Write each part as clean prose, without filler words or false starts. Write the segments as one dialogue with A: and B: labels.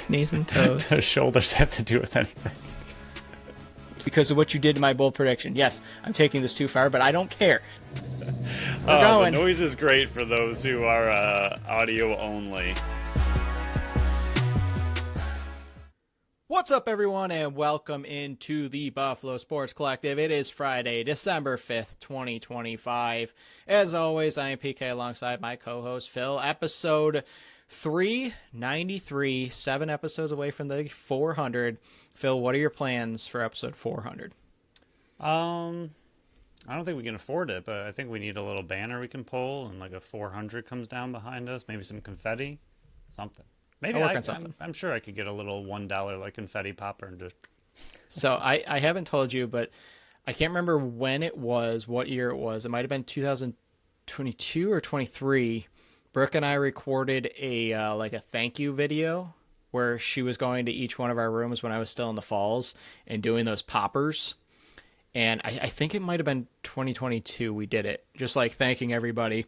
A: Knees and toes.
B: The shoulders have to do with anything?
A: Because of what you did to my bold prediction. Yes, I'm taking this too far, but I don't care. We're
B: The
A: going.
B: noise is great for those who are audio only.
A: What's up, everyone, and welcome into the Buffalo Sports Collective. It is Friday, December 5th, 2025. As always, I am PK alongside my co-host, Phil. Episode 393, 7 episodes away from the 400. Phil, what are your plans for episode 400?
B: I don't think we can afford it, but I think we need a little banner we can pull, and like a 400 comes down behind us, maybe some confetti, something. Maybe
A: I'll work on something.
B: I'm sure I could get a little $1 like confetti popper and just.
A: So I haven't told you, but I can't remember when it was, what year it was. It might have been 2022 or 23. Brooke and I recorded a thank you video where she was going to each one of our rooms when I was still in the Falls and doing those poppers. And I think it might have been 2022 we did it, just like thanking everybody.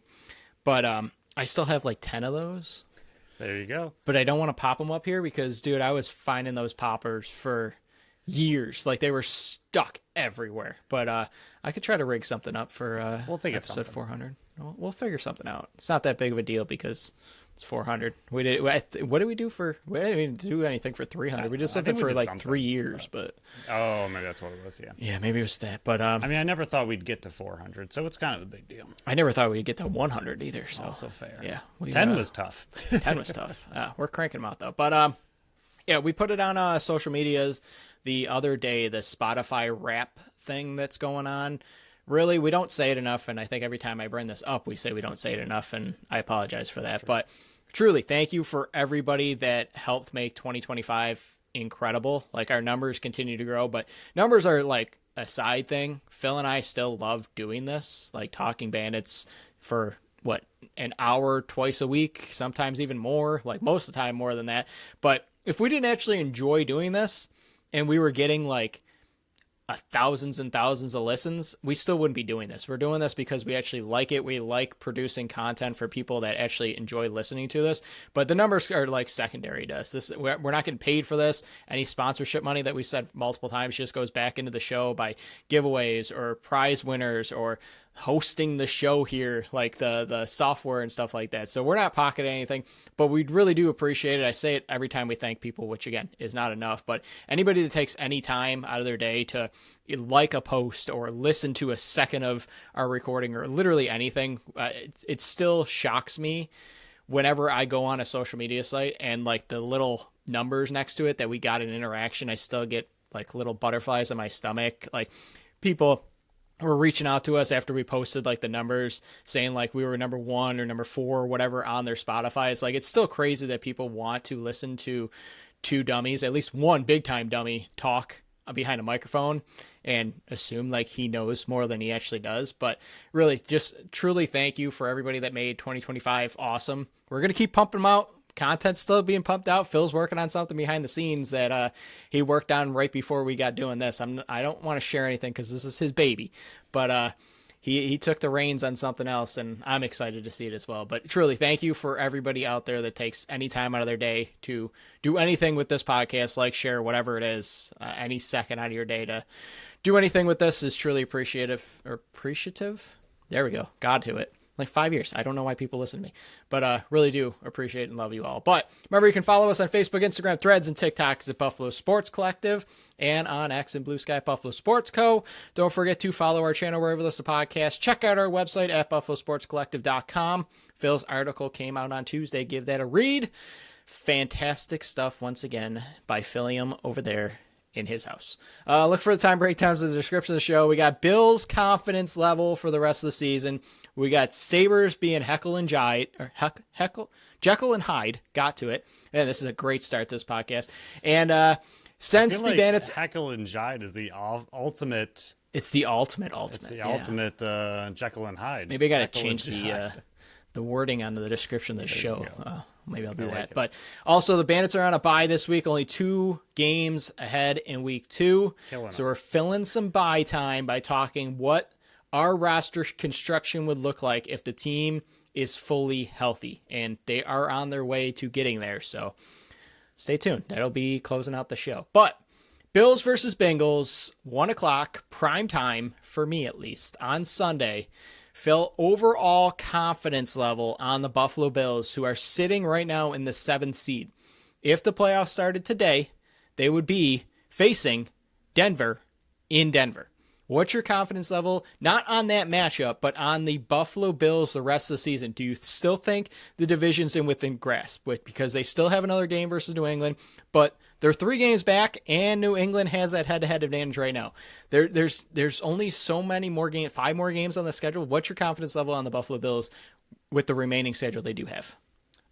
A: But I still have like 10 of those.
B: There you go.
A: But I don't want to pop them up here because, dude, I was finding those poppers for years. Like, they were stuck everywhere. But I could try to rig something up for
B: We'll think of
A: episode
B: something.
A: 400. We'll figure something out. It's not that big of a deal because it's 400. What did we do for? We didn't even do anything for 300. We did something for like something. 3 years, but
B: Oh, maybe that's what it was. Yeah.
A: Yeah, maybe it was that. But
B: I mean, I never thought we'd get to 400, so it's kind of a big deal.
A: I never thought we'd get to 100 either. So
B: Also fair.
A: Yeah,
B: 10 was tough.
A: 10 was tough. We're cranking them out though. But yeah, we put it on social medias the other day. The Spotify rap thing that's going on. Really, we don't say it enough, and I think every time I bring this up, we say we don't say it enough, and I apologize for that. But truly, thank you for everybody that helped make 2025 incredible. Like, our numbers continue to grow, but numbers are like a side thing. Phil and I still love doing this, like talking Bandits for an hour twice a week, sometimes even more, like most of the time more than that. But if we didn't actually enjoy doing this and we were getting like thousands and thousands of listens, we still wouldn't be doing this. We're doing this because we actually like it. We like producing content for people that actually enjoy listening to this. But the numbers are like secondary to us. We're not getting paid for this. Any sponsorship money that we said multiple times just goes back into the show by giveaways or prize winners or hosting the show here, like the software and stuff like that. So we're not pocketing anything, but we really do appreciate it. I say it every time we thank people, which again is not enough, but anybody that takes any time out of their day to like a post or listen to a second of our recording or literally anything, it still shocks me whenever I go on a social media site and like the little numbers next to it that we got an interaction, I still get like little butterflies in my stomach. Like, people were reaching out to us after we posted like the numbers, saying like we were number 1 or number 4 or whatever on their Spotify. It's like, it's still crazy that people want to listen to two dummies, at least one big time dummy, talk behind a microphone and assume like he knows more than he actually does. But really, just truly thank you for everybody that made 2025 awesome. We're going to keep pumping them out. Content's still being pumped out. Phil's working on something behind the scenes that he worked on right before we got doing this. I don't want to share anything because this is his baby, but he took the reins on something else, and I'm excited to see it as well. But truly, thank you for everybody out there that takes any time out of their day to do anything with this podcast, like share, whatever it is, any second out of your day to do anything with this is truly appreciative. There we go. God to it. Like 5 years. I don't know why people listen to me, but really do appreciate and love you all. But remember, you can follow us on Facebook, Instagram, Threads, and TikTok at Buffalo Sports Collective, and on X and Blue Sky, Buffalo Sports Co. Don't forget to follow our channel wherever you listen to podcasts. Check out our website at buffalosportscollective.com. Phil's article came out on Tuesday. Give that a read. Fantastic stuff once again by Philium over there in his house. Look for the time breakdowns in the description of the show. We got Bill's confidence level for the rest of the season. We got Sabres being Jekyll and Hyde. Got to it. And this is a great start to this podcast. And since the Bandits,
B: Jekyll and Hyde is the ultimate.
A: It's the ultimate.
B: It's the ultimate Jekyll and Hyde.
A: Maybe I got to change the wording on the description of the show. Maybe I'll do that. But also, the Bandits are on a bye this week. Only 2 games ahead in week 2. So we're filling some bye time by talking what our roster construction would look like if the team is fully healthy. And they are on their way to getting there. So Stay tuned. That'll be closing out the show. But Bills versus Bengals, 1 o'clock, prime time, for me at least, on Sunday. Phil, overall confidence level on the Buffalo Bills, who are sitting right now in the 7th seed. If the playoffs started today, they would be facing Denver in Denver. What's your confidence level, not on that matchup, but on the Buffalo Bills the rest of the season? Do you still think the division's within grasp? Because they still have another game versus New England, but they're 3 games back, and New England has that head-to-head advantage right now. There's only so many more games, 5 more games on the schedule. What's your confidence level on the Buffalo Bills with the remaining schedule they do have?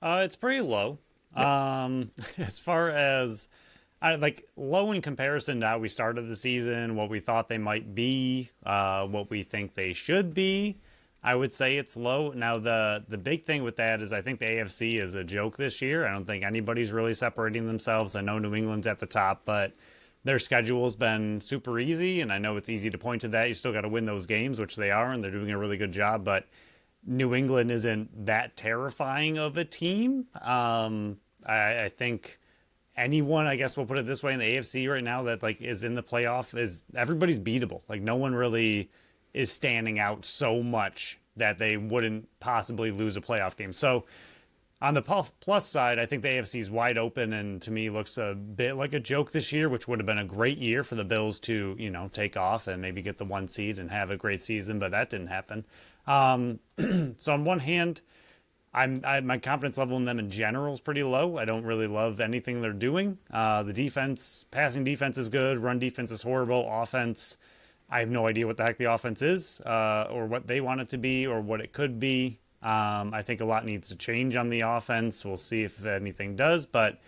B: It's pretty low. Yep. As far as low in comparison to how we started the season, what we thought they might be, what we think they should be, I would say it's low. Now, the big thing with that is I think the AFC is a joke this year. I don't think anybody's really separating themselves. I know New England's at the top, but their schedule's been super easy, and I know it's easy to point to that. You still got to win those games, which they are, and they're doing a really good job, but New England isn't that terrifying of a team. I think anyone, I guess we'll put it this way, in the AFC right now that is in the playoff, is everybody's beatable. No one really is standing out so much that they wouldn't possibly lose a playoff game. So on the plus side, I think the AFC is wide open, and to me looks a bit like a joke this year, which would have been a great year for the Bills to, take off and maybe get the 1 seed and have a great season, but that didn't happen. So on one hand, my confidence level in them in general is pretty low. I don't really love anything they're doing. The passing defense is good. Run defense is horrible. Offense, I have no idea what the heck the offense is, or what they want it to be, or what it could be. I think a lot needs to change on the offense. We'll see if anything does. But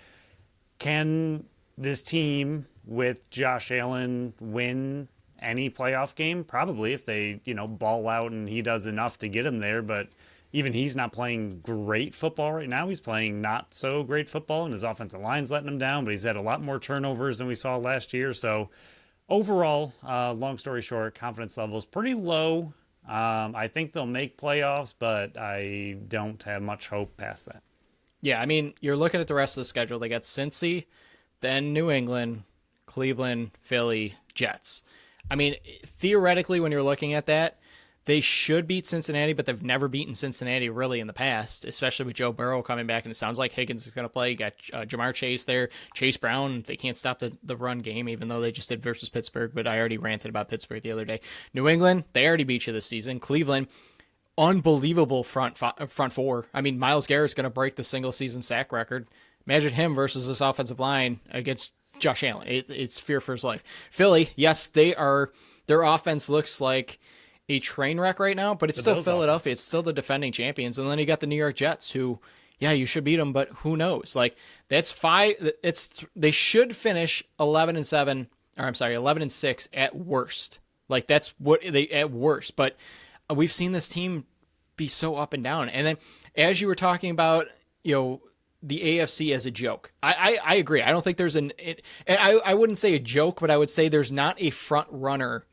B: can this team with Josh Allen win any playoff game? Probably, if they, ball out and he does enough to get him there. But even he's not playing great football right now. He's playing not so great football, and his offensive line's letting him down, but he's had a lot more turnovers than we saw last year. So overall, long story short, confidence level is pretty low. I think they'll make playoffs, but I don't have much hope past that.
A: Yeah, I mean, you're looking at the rest of the schedule. They got Cincy, then New England, Cleveland, Philly, Jets. I mean, theoretically, when you're looking at that, they should beat Cincinnati, but they've never beaten Cincinnati really in the past, especially with Joe Burrow coming back, and it sounds like Higgins is going to play. You got Jamar Chase there, Chase Brown. They can't stop the run game, even though they just did versus Pittsburgh, but I already ranted about Pittsburgh the other day. New England, they already beat you this season. Cleveland, unbelievable front 4. I mean, Myles Garrett's going to break the single-season sack record. Imagine him versus this offensive line against Josh Allen. It's fear for his life. Philly, yes, their offense looks like a train wreck right now, but it's still Philadelphia. It's still the defending champions. And then you got the New York Jets, who, yeah, you should beat them, but who knows? That's 5. They should finish 11-7, or I'm sorry, 11-6 at worst. That's what they at worst. But we've seen this team be so up and down. And then, as you were talking about, the AFC as a joke, I agree. I don't think there's I wouldn't say a joke, but I would say there's not a front runner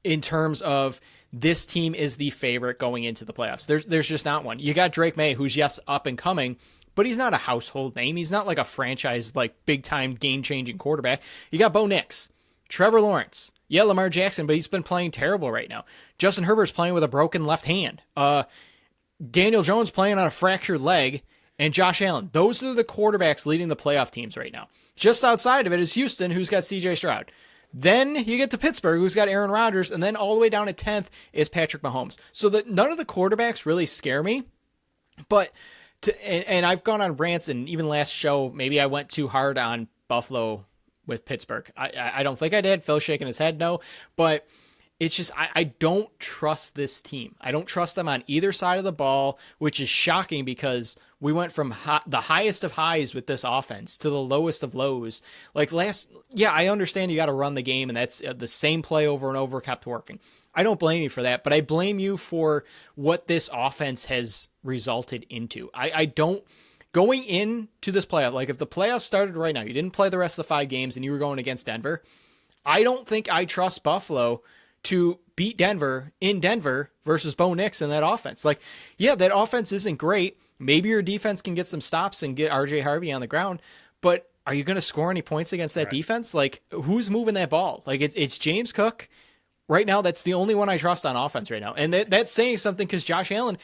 A: in terms of this team is the favorite going into the playoffs. There's just not one. You got Drake May, who's, yes, up and coming, but he's not a household name. He's not like a franchise, big-time, game-changing quarterback. You got Bo Nix, Trevor Lawrence, yeah, Lamar Jackson, but he's been playing terrible right now. Justin Herbert's playing with a broken left hand. Daniel Jones playing on a fractured leg, and Josh Allen. Those are the quarterbacks leading the playoff teams right now. Just outside of it is Houston, who's got C.J. Stroud. Then you get to Pittsburgh, who's got Aaron Rodgers, and then all the way down at 10th is Patrick Mahomes. So none of the quarterbacks really scare me. But and I've gone on rants, and even last show, maybe I went too hard on Buffalo with Pittsburgh. I don't think I did. Phil's shaking his head no. But it's just I don't trust this team. I don't trust them on either side of the ball, which is shocking because we went from the highest of highs with this offense to the lowest of lows. I understand you got to run the game, and that's the same play over and over kept working. I don't blame you for that, but I blame you for what this offense has resulted into. I don't, going into this playoff, if the playoffs started right now, you didn't play the rest of the 5 games and you were going against Denver, I don't think I trust Buffalo to beat Denver in Denver versus Bo Nix and that offense. That offense isn't great. Maybe your defense can get some stops and get RJ Harvey on the ground, but are you going to score any points against that defense? Like, who's moving that ball? Like, it's James Cook. Right now, that's the only one I trust on offense right now. And that's saying something because Josh Allen,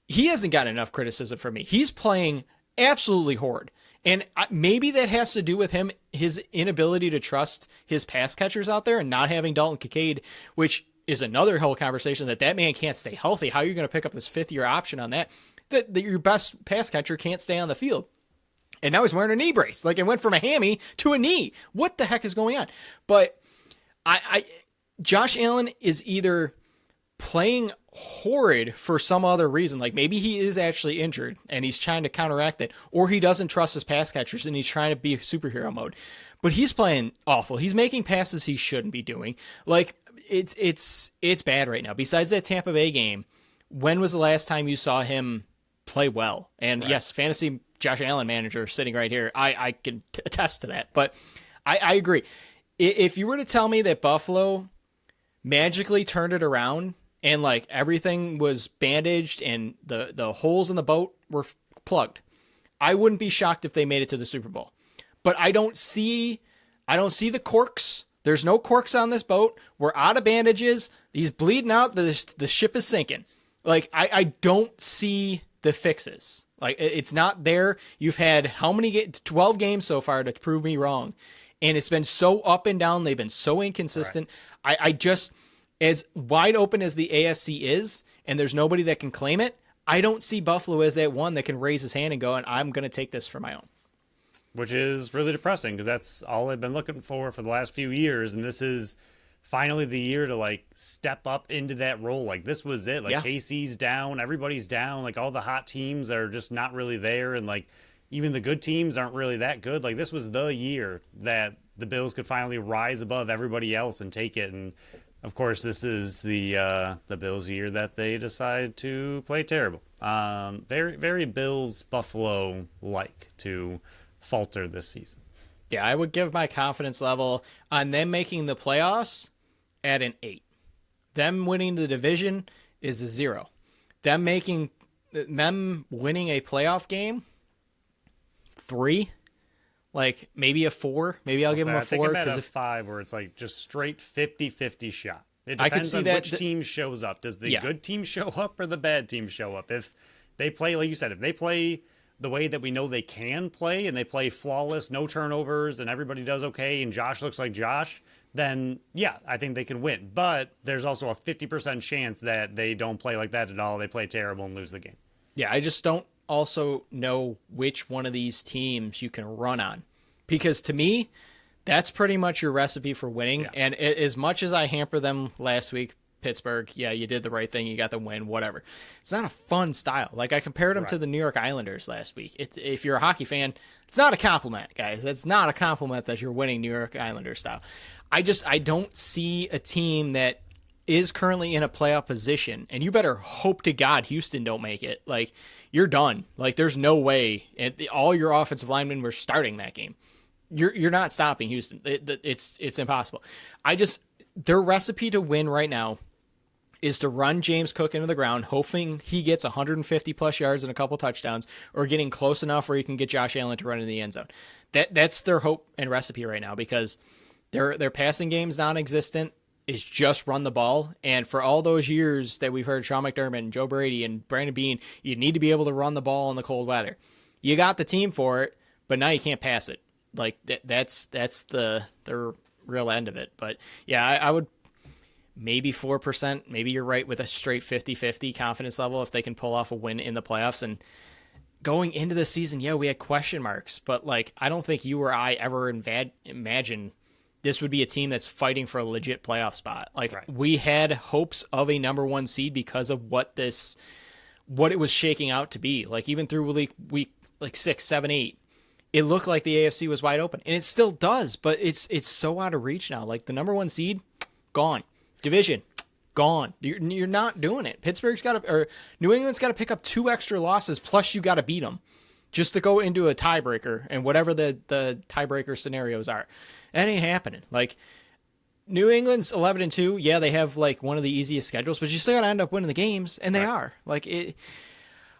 A: he hasn't gotten enough criticism from me. He's playing absolutely horrid. And maybe that has to do with his inability to trust his pass catchers out there and not having Dalton Kincaid, which is another whole conversation that man can't stay healthy. How are you going to pick up this fifth-year option on that your best pass catcher can't stay on the field? And now he's wearing a knee brace. Like, it went from a hammy to a knee. What the heck is going on? But Josh Allen is either playing horrid for some other reason, like maybe he is actually injured and he's trying to counteract it, or he doesn't trust his pass catchers and he's trying to be superhero mode. But he's playing awful. He's making passes he shouldn't be doing. Like, it's bad right now. Besides that Tampa Bay game, when was the last time you saw him play well? And yes, fantasy Josh Allen manager sitting right here, I can attest to that. But I agree. If you were to tell me that Buffalo magically turned it around and like everything was bandaged and the holes in the boat were plugged, I wouldn't be shocked if they made it to the Super Bowl. But I don't see the corks. There's no corks on this boat. We're out of bandages. He's bleeding out. The ship is sinking. Like, I don't see the fixes. Like, it's not there. You've had how many 12 games so far to prove me wrong. And it's been so up and down. They've been so inconsistent. Right. I just, as wide open as the AFC is, and there's nobody that can claim it, I don't see Buffalo as that one that can raise his hand and go, and I'm going to take this for my own.
B: Which is really depressing because that's all I've been looking for the last few years. And this is finally the year to like step up into that role. Like, this was it. Like, KC's down, everybody's down. Like, all the hot teams are just not really there. And like, even the good teams aren't really that good. Like, this was the year that the Bills could finally rise above everybody else and take it. And of course, this is the Bills year that they decide to play terrible. Very, very Bills Buffalo like to falter this season.
A: Yeah, I would give my confidence level on them making the playoffs at an 8. Them winning the division is a 0. Them winning a playoff game, 3. Like, maybe a 4. Maybe I'll give them a 4.
B: Because a 5 where it's like just straight 50-50 shot. It depends on which team shows up. Does the good team show up or the bad team show up? If they play, like you said, if they play the way that we know they can play and they play flawless, no turnovers, and everybody does okay, and Josh looks like Josh, then yeah, I think they can win. But there's also a 50% chance that they don't play like that at all. They play terrible and lose the game.
A: Yeah, I just don't also know which one of these teams you can run on. Because to me, that's pretty much your recipe for winning. Yeah. And as much as I hamper them last week, Pittsburgh, yeah, you did the right thing. You got the win, whatever. It's not a fun style. Like, I compared them to the New York Islanders last week. If you're a hockey fan, it's not a compliment, guys. That's not a compliment that you're winning New York Islanders style. I don't see a team that is currently in a playoff position, and you better hope to God Houston don't make it. Like, you're done. Like, there's no way. And all your offensive linemen were starting that game. You're not stopping Houston. It's impossible. Their recipe to win right now is to run James Cook into the ground, hoping he gets 150 plus yards and a couple touchdowns, or getting close enough where you can get Josh Allen to run in the end zone. That's their hope and recipe right now, because their passing game's non-existent. Is just run the ball. And for all those years that we've heard Sean McDermott and Joe Brady and Brandon Beane, you need to be able to run the ball in the cold weather. You got the team for it, but now you can't pass it. Like, that's the real end of it. But yeah, I would maybe 4%. Maybe you're right with a straight 50-50 confidence level if they can pull off a win in the playoffs. And going into the season, yeah, we had question marks, but like, I don't think you or I ever imagine this would be a team that's fighting for a legit playoff spot. Like, we had hopes of a number 1 seed because of what it was shaking out to be. Like, even through week like 6, 7, 8, it looked like the AFC was wide open, and it still does, but it's so out of reach now. Like, the number 1 seed, gone. Division, gone. You're not doing it. New England's got to pick up 2 extra losses, plus you got to beat them just to go into a tiebreaker, and whatever the tiebreaker scenarios are. That ain't happening. Like, New England's 11-2. Yeah, they have like one of the easiest schedules, but you still gotta end up winning the games, and they are. Like,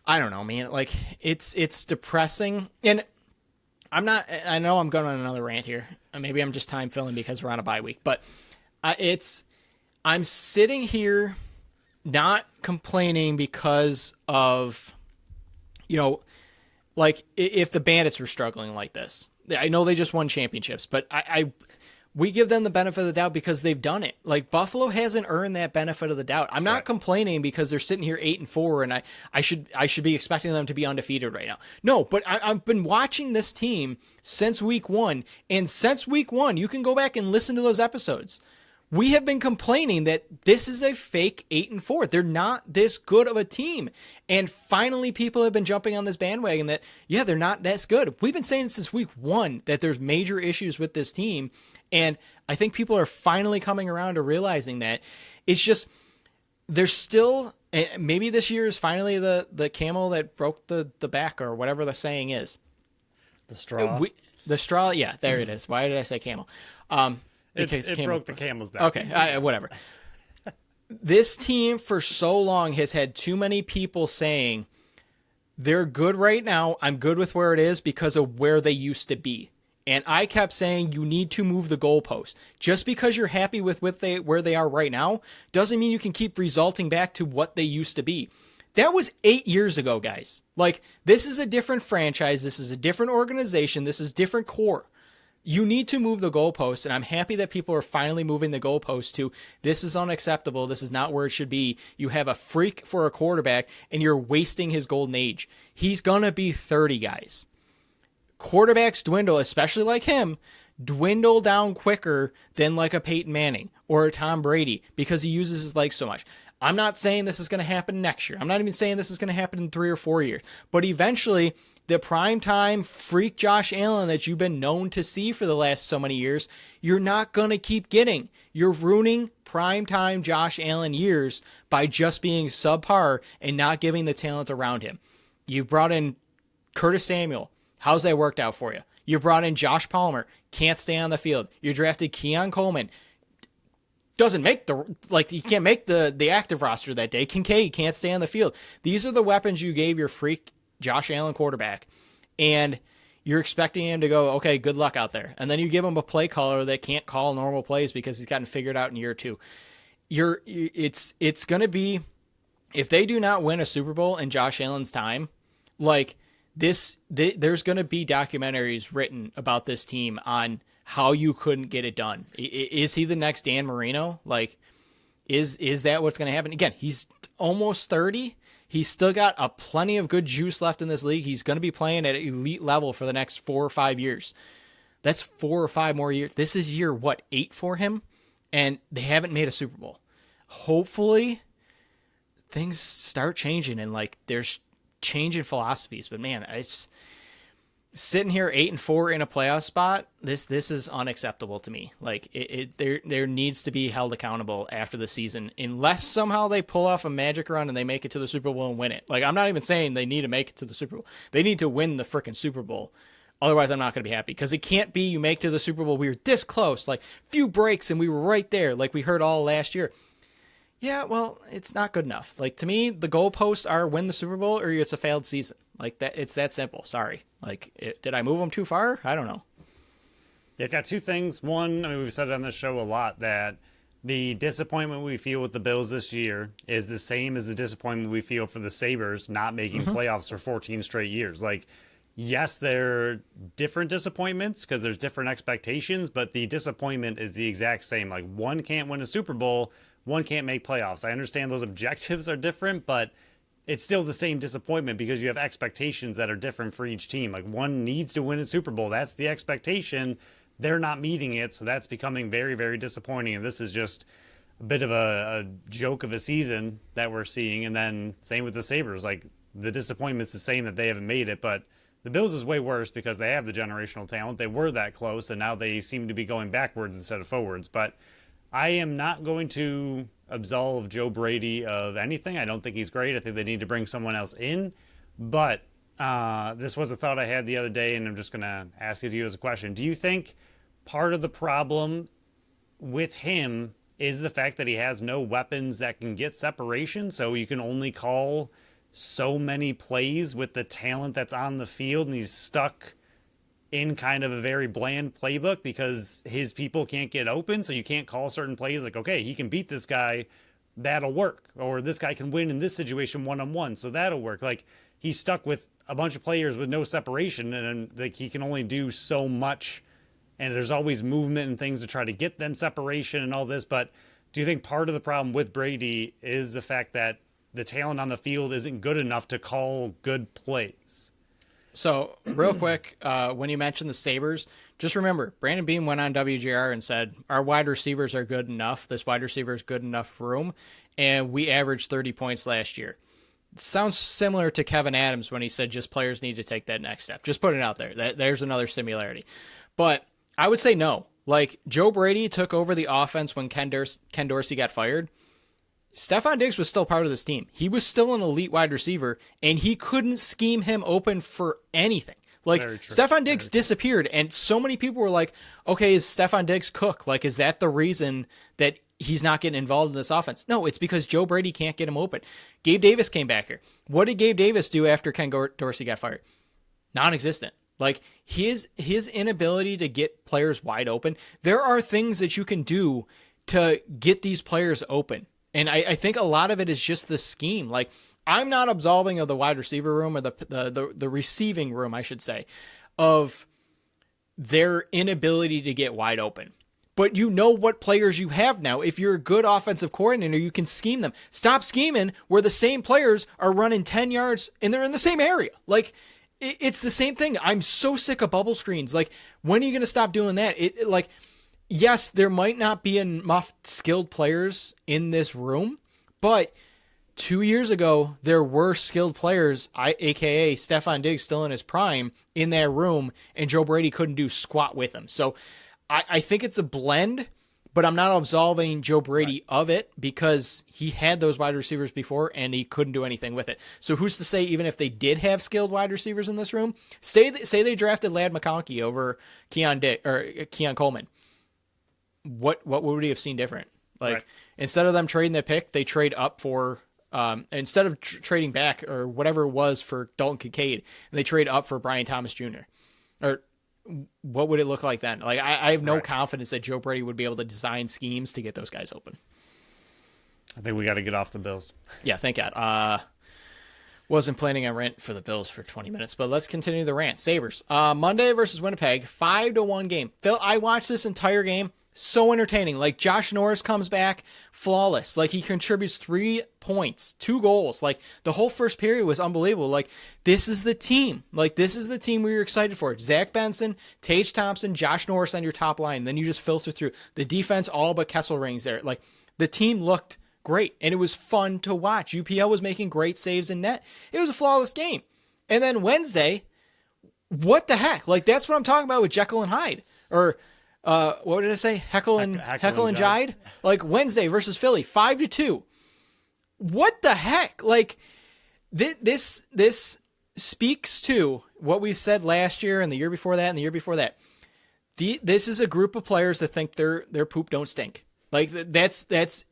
A: I don't know, man. Like, it's depressing, and I'm not. I know I'm going on another rant here. Maybe I'm just time filling because we're on a bye week. But I'm sitting here not complaining because of, like if the Bandits were struggling like this. I know they just won championships, but we give them the benefit of the doubt because they've done it. Like Buffalo hasn't earned that benefit of the doubt. I'm not complaining because they're sitting here 8-4 and I should be expecting them to be undefeated right now. No, but I've been watching this team since week 1, and since week 1, you can go back and listen to those episodes. We have been complaining that this is a fake 8-4. They're not this good of a team. And finally, people have been jumping on this bandwagon that, yeah, they're not this good. We've been saying since week 1 that there's major issues with this team. And I think people are finally coming around to realizing that. It's just, there's still, maybe this year is finally the camel that broke the back, or whatever the saying is.
B: The straw.
A: The straw, yeah, there it is. Why did I say camel?
B: It broke the camel's back.
A: Okay, whatever. This team for so long has had too many people saying they're good right now. I'm good with where it is because of where they used to be. And I kept saying you need to move the goalpost. Just because you're happy with where they are right now doesn't mean you can keep resulting back to what they used to be. That was 8 years ago, guys. Like, this is a different franchise. This is a different organization. This is different core. You need to move the goalpost, and I'm happy that people are finally moving the goalpost to this is unacceptable. This is not where it should be. You have a freak for a quarterback, and you're wasting his golden age. He's going to be 30, guys. Quarterbacks dwindle, especially like him, dwindle down quicker than like a Peyton Manning or a Tom Brady because he uses his legs so much. I'm not saying this is going to happen next year. I'm not even saying this is going to happen in 3 or 4 years. But eventually, the primetime freak Josh Allen that you've been known to see for the last so many years, you're not going to keep getting. You're ruining primetime Josh Allen years by just being subpar and not giving the talent around him. You brought in Curtis Samuel. How's that worked out for you? You brought in Josh Palmer. Can't stay on the field. You drafted Keon Coleman. Doesn't make he can't make the active roster that day. Kincaid can't stay on the field. These are the weapons you gave your freak Josh Allen quarterback, and you're expecting him to go, okay, good luck out there. And then you give him a play caller that can't call normal plays because he's gotten figured out in year 2. It's going to be, if they do not win a Super Bowl in Josh Allen's time, like there's going to be documentaries written about this team on how you couldn't get it done. Is he the next Dan Marino? Like, is that what's going to happen? Again, he's almost 30. He's still got a plenty of good juice left in this league. He's going to be playing at elite level for the next 4 or 5 years. That's 4 or 5 more years. This is year, 8 for him? And they haven't made a Super Bowl. Hopefully, things start changing and, like, there's changing philosophies. But, man, it's sitting here 8-4 in a playoff spot. This is unacceptable to me. Like, there needs to be held accountable after the season, unless somehow they pull off a magic run and they make it to the Super Bowl and win it. Like, I'm not even saying they need to make it to the Super Bowl. They need to win the freaking Super Bowl. Otherwise, I'm not going to be happy, because it can't be you make it to the Super Bowl, we were this close, like few breaks and we were right there, like we heard all last year. Yeah, well, it's not good enough. Like, to me, the goalposts are win the Super Bowl or it's a failed season. Like, that, it's that simple. Sorry. Like, did I move them too far? I don't know.
B: Yeah, it's got 2 things. One, I mean, we've said it on this show a lot, that the disappointment we feel with the Bills this year is the same as the disappointment we feel for the Sabres not making playoffs for 14 straight years. Like, yes, they're different disappointments because there's different expectations, but the disappointment is the exact same. Like, one can't win a Super Bowl, one can't make playoffs. I understand those objectives are different, but it's still the same disappointment because you have expectations that are different for each team. Like, one needs to win a Super Bowl. That's the expectation. They're not meeting it, so that's becoming very, very disappointing. And this is just a bit of a joke of a season that we're seeing. And then same with the Sabres. Like, the disappointment's the same that they haven't made it, but the Bills is way worse because they have the generational talent. They were that close, and now they seem to be going backwards instead of forwards. But I am not going to absolve Joe Brady of anything. I don't think he's great. I think they need to bring someone else in. But this was a thought I had the other day, and I'm just going to ask it to you as a question. Do you think part of the problem with him is the fact that he has no weapons that can get separation, so you can only call so many plays with the talent that's on the field, and he's stuck in kind of a very bland playbook because his people can't get open. So you can't call certain plays like, okay, he can beat this guy, that'll work. Or this guy can win in this situation one-on-one, so that'll work. Like, he's stuck with a bunch of players with no separation, and like he can only do so much. And there's always movement and things to try to get them separation and all this. But do you think part of the problem with Brady is the fact that the talent on the field isn't good enough to call good plays?
A: So, real quick, when you mentioned the Sabres, just remember, Brandon Beam went on WGR and said, our wide receivers are good enough. This wide receiver is good enough room, and we averaged 30 points last year. It sounds similar to Kevin Adams when he said just players need to take that next step. Just put it out there. There's another similarity. But I would say no. Like, Joe Brady took over the offense when Ken Dorsey got fired. Stephon Diggs was still part of this team. He was still an elite wide receiver, and he couldn't scheme him open for anything. Like, Stephon Diggs disappeared, and so many people were like, okay, is Stephon Diggs cook? Like, is that the reason that he's not getting involved in this offense? No, it's because Joe Brady can't get him open. Gabe Davis came back here. What did Gabe Davis do after Ken Dorsey got fired? Non-existent. Like, his inability to get players wide open, there are things that you can do to get these players open. And I think a lot of it is just the scheme. Like, I'm not absolving of the wide receiver room or the receiving room, I should say, of their inability to get wide open. But you know what players you have now. If you're a good offensive coordinator, you can scheme them. Stop scheming where the same players are running 10 yards and they're in the same area. Like, it's the same thing. I'm so sick of bubble screens. Like, when are you going to stop doing that? Yes, there might not be enough skilled players in this room, but 2 years ago, there were skilled players, aka Stephon Diggs still in his prime, in that room, and Joe Brady couldn't do squat with him. So I think it's a blend, but I'm not absolving Joe Brady of it because he had those wide receivers before and he couldn't do anything with it. So who's to say, even if they did have skilled wide receivers in this room, say they drafted Ladd McConkey over Keon Coleman. What would we have seen different? Like, instead of them trading the pick, they trade up for, instead of trading back or whatever it was for Dalton Kincaid, and they trade up for Brian Thomas Jr. Or what would it look like then? Like, I have no confidence that Joe Brady would be able to design schemes to get those guys open.
B: I think we got to get off the Bills.
A: Yeah, thank God. Wasn't planning on rant for the Bills for 20 minutes, but let's continue the rant. Sabres. Monday versus Winnipeg, 5-1 game. Phil, I watched this entire game. So entertaining. Like, Josh Norris comes back flawless. Like, he contributes 3 points, 2 goals. Like, the whole first period was unbelievable. Like, this is the team. Like, this is the team we were excited for. Zach Benson, Tage Thompson, Josh Norris on your top line. Then you just filter through the defense, all but Kesselring's there. Like, the team looked great, and it was fun to watch. UPL was making great saves in net. It was a flawless game. And then Wednesday, what the heck? Like, that's what I'm talking about with Jekyll and Hyde. Or what did I say? Heckle and Jide? Like, Wednesday versus Philly, 5-2. What the heck? Like, this speaks to what we said last year and the year before that and the year before that. This is a group of players that think their poop don't stink. Like, that's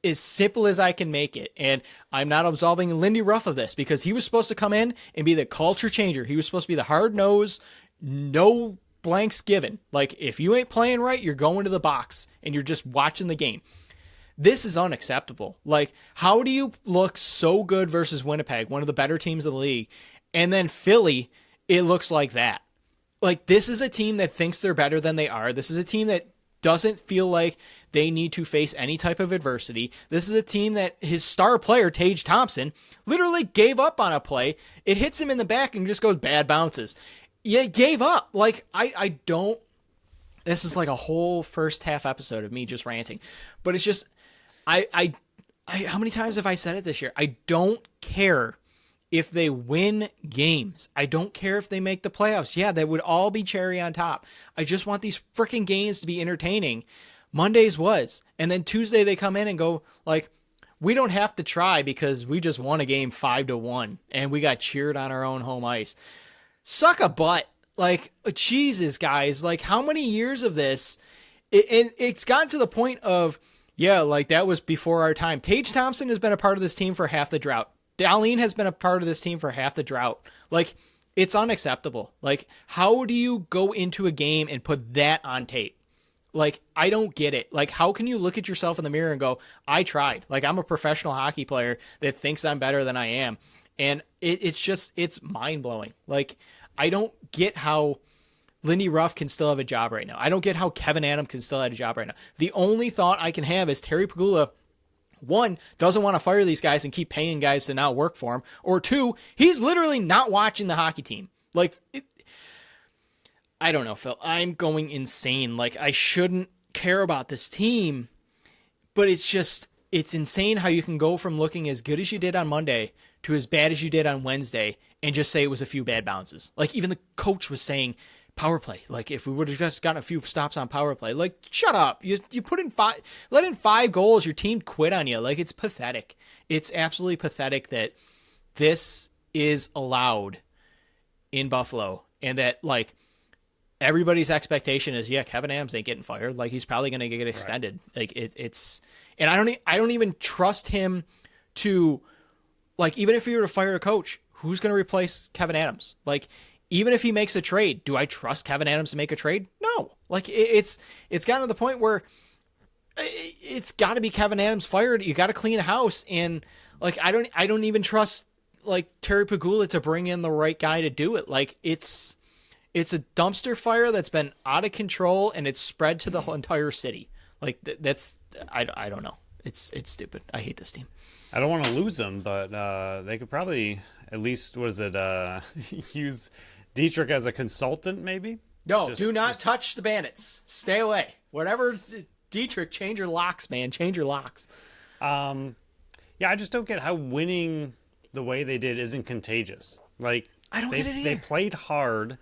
A: as simple as I can make it. And I'm not absolving Lindy Ruff of this because he was supposed to come in and be the culture changer. He was supposed to be the hard nose, no blanks given. Like, if you ain't playing right, you're going to the box and you're just watching the game. This is unacceptable. Like, how do you look so good versus Winnipeg, one of the better teams in the league, and then Philly, it looks like that? Like, this is a team that thinks they're better than they are. This is a team that doesn't feel like they need to face any type of adversity. This is a team that his star player, Tage Thompson, literally gave up on a play. It hits him in the back and just goes bad bounces. Yeah, gave up. Like, I don't, this is like a whole first half episode of me just ranting, but it's just, I how many times have I said it this year? I don't care if they win games. I don't care if they make the playoffs. Yeah, that would all be cherry on top. I just want these freaking games to be entertaining. Mondays was, and then Tuesday they come in and go like, we don't have to try because we just won a game 5-1 and we got cheered on our own home ice. Suck a butt. Like, Jesus, guys, like, how many years of this? It's gotten to the point of, yeah, like, that was before our time. Tage Thompson has been a part of this team for half the drought. Darlene has been a part of this team for half the drought. Like, It's unacceptable. Like, how do you go into a game and put that on tape? Like, I don't get it. Like, how can you look at yourself in the mirror and go, I tried? Like, I'm a professional hockey player that thinks I'm better than I am. And it's mind blowing. Like, I don't get how Lindy Ruff can still have a job right now. I don't get how Kevin Adams can still have a job right now. The only thought I can have is Terry Pagula, one, doesn't want to fire these guys and keep paying guys to not work for him. Or two, he's literally not watching the hockey team. Like, I don't know, Phil. I'm going insane. Like, I shouldn't care about this team, but it's insane how you can go from looking as good as you did on Monday to as bad as you did on Wednesday and just say it was a few bad bounces. Like, even the coach was saying power play. Like, if we would have just gotten a few stops on power play, like, shut up. You put in let in 5 goals, your team quit on you. Like, it's pathetic. It's absolutely pathetic that this is allowed in Buffalo and that, like, everybody's expectation is, yeah, Kevin Adams ain't getting fired. Like, he's probably going to get extended. Right. Like, it's, and I don't even trust him to, like, even if he were to fire a coach, who's going to replace Kevin Adams? Like, even if he makes a trade, do I trust Kevin Adams to make a trade? No. Like, it's gotten to the point where it's got to be Kevin Adams fired. You got to clean house. And, like, I don't even trust, like, Terry Pagula to bring in the right guy to do it. Like, it's a dumpster fire that's been out of control, and it's spread to the whole entire city. Like, that's I don't know. It's stupid. I hate this team.
B: I don't want to lose them, but they could probably at least, use Dietrich as a consultant, maybe?
A: No, do not touch the Bandits. Stay away. Whatever, Dietrich, change your locks, man. Change your locks.
B: Yeah, I just don't get how winning the way they did isn't contagious. Like,
A: I don't get it either.
B: They played hard.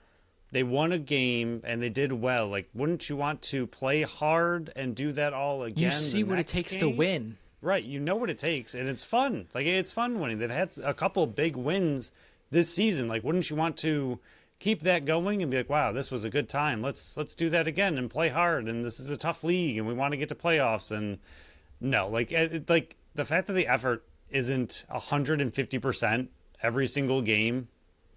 B: They won a game, and they did well. Like, wouldn't you want to play hard and do that all again?
A: You see what it takes to win.
B: Right, you know what it takes, and it's fun. Like, it's fun winning. They've had a couple big wins this season. Like, wouldn't you want to keep that going and be like, wow, this was a good time. Let's do that again and play hard, and this is a tough league, and we want to get to playoffs. And no, like the fact that the effort isn't 150% every single game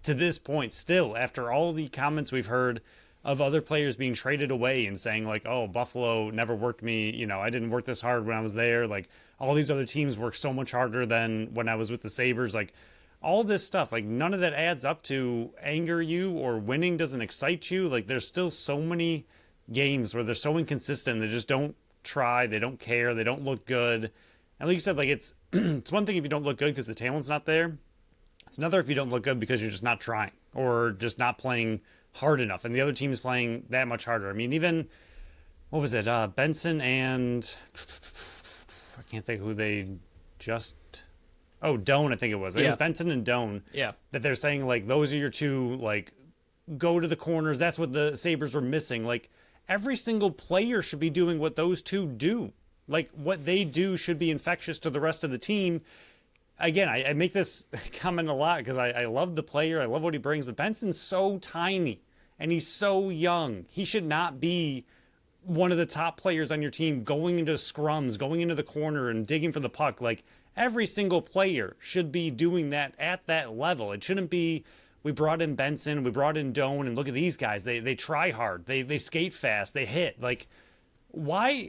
B: to this point, still, after all the comments we've heard of other players being traded away and saying, like, oh, Buffalo never worked me, I didn't work this hard when I was there, like, all these other teams work so much harder than when I was with the Sabres, like, all this stuff, like, none of that adds up to anger you, or winning doesn't excite you. Like, there's still so many games where they're so inconsistent, they just don't try, they don't care, they don't look good. And like you said, like, it's it's one thing if you don't look good because the talent's not there. It's another if you don't look good because you're just not trying or just not playing hard enough, and the other team is playing that much harder. I mean, even, what was it, Benson and, I can't think who they just, Doan, I think it was. It was Benson and Doan.
A: Yeah.
B: That they're saying, like, those are your two, like, go to the corners. That's what the Sabres were missing. Like, every single player should be doing what those two do. Like, what they do should be infectious to the rest of the team. Again, I make this comment a lot because I love the player. I love what he brings. But Benson's so tiny and he's so young. He should not be one of the top players on your team going into scrums, going into the corner and digging for the puck. Like, every single player should be doing that at that level. It shouldn't be, we brought in Benson, we brought in Doan, and look at these guys. They try hard. They skate fast. They hit. Like, why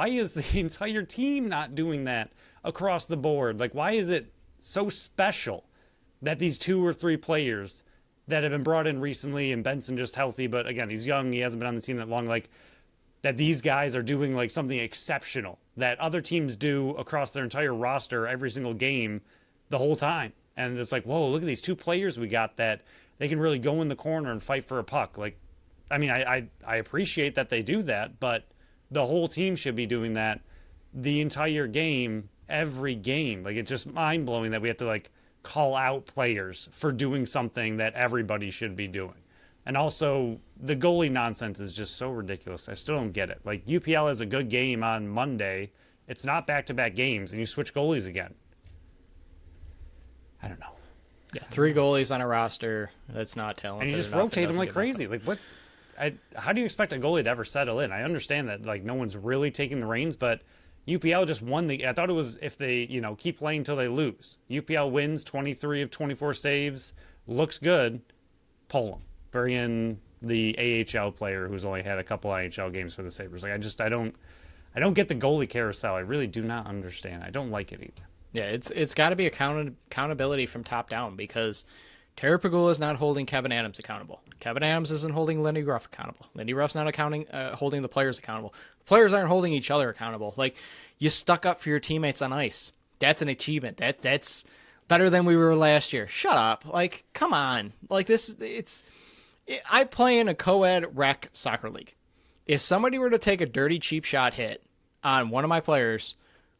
B: is the entire team not doing that across the board? Like, why is it so special that these 2 or 3 players that have been brought in recently, and Benson just healthy, but again, he's young, he hasn't been on the team that long, like, that these guys are doing, like, something exceptional that other teams do across their entire roster every single game the whole time. And it's like, whoa, look at these 2 players we got that they can really go in the corner and fight for a puck. Like, I mean, I appreciate that they do that, but the whole team should be doing that the entire game, every game. Like, it's just mind-blowing that we have to, like, call out players for doing something that everybody should be doing. And also, the goalie nonsense is just so ridiculous. I still don't get it. Like, UPL has a good game on Monday. It's not back-to-back games, and you switch goalies again. I don't know.
A: Yeah, 3 goalies on a roster. That's not talented.
B: And you just rotate them like crazy. Like, what? How do you expect a goalie to ever settle in? I understand that, like, no one's really taking the reins, but UPL just won the... I thought it was if they, keep playing until they lose. UPL wins 23 of 24 saves, looks good, pull him. Bring in the AHL player who's only had a couple IHL games for the Sabres. Like I don't get the goalie carousel. I really do not understand. I don't like it either.
A: Yeah, it's got to be accountability from top down, because Terry Pagula is not holding Kevin Adams accountable. Kevin Adams isn't holding Lindy Ruff accountable. Lindy Ruff's not holding the players accountable. The players aren't holding each other accountable. Like, you stuck up for your teammates on ice. That's an achievement. That's better than we were last year. Shut up. Like, come on. Like, I play in a co-ed rec soccer league. If somebody were to take a dirty, cheap shot hit on one of my players,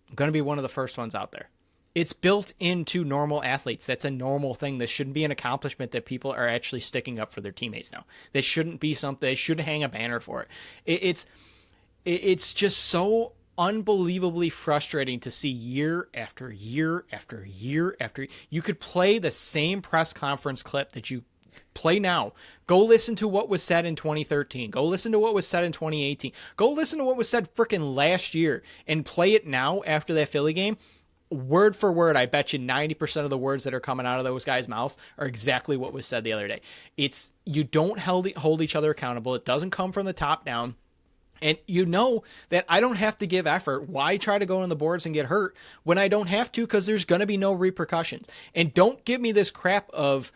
A: I'm going to be one of the first ones out there. It's built into normal athletes. That's a normal thing. This shouldn't be an accomplishment that people are actually sticking up for their teammates now. This shouldn't be something. They shouldn't hang a banner for it. It's just so unbelievably frustrating to see year after year after year after. You could play the same press conference clip that you play now. Go listen to what was said in 2013. Go listen to what was said in 2018. Go listen to what was said freaking last year and play it now after that Philly game. Word for word, I bet you 90% of the words that are coming out of those guys' mouths are exactly what was said the other day. You don't hold each other accountable. It doesn't come from the top down. And you know that I don't have to give effort. Why try to go on the boards and get hurt when I don't have to? Because there's going to be no repercussions. And don't give me this crap of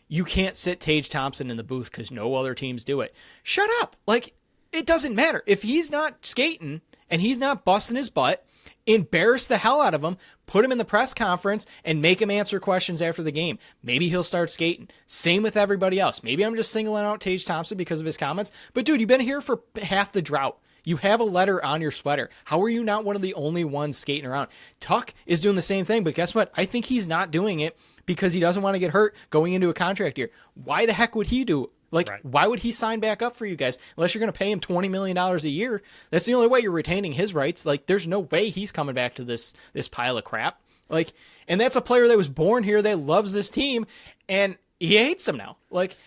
A: you can't sit Tage Thompson in the booth because no other teams do it. Shut up. Like, it doesn't matter. If he's not skating and he's not busting his butt, embarrass the hell out of him, put him in the press conference, and make him answer questions after the game. Maybe he'll start skating. Same with everybody else. Maybe I'm just singling out Tage Thompson because of his comments. But, dude, you've been here for half the drought. You have a letter on your sweater. How are you not one of the only ones skating around? Tuck is doing the same thing, but guess what? I think he's not doing it because he doesn't want to get hurt going into a contract year. Why the heck would he do it? Like, Why would he sign back up for you guys unless you're going to pay him $20 million a year? That's the only way you're retaining his rights. Like, there's no way he's coming back to this pile of crap. Like, and that's a player that was born here that loves this team, and he hates them now. Like,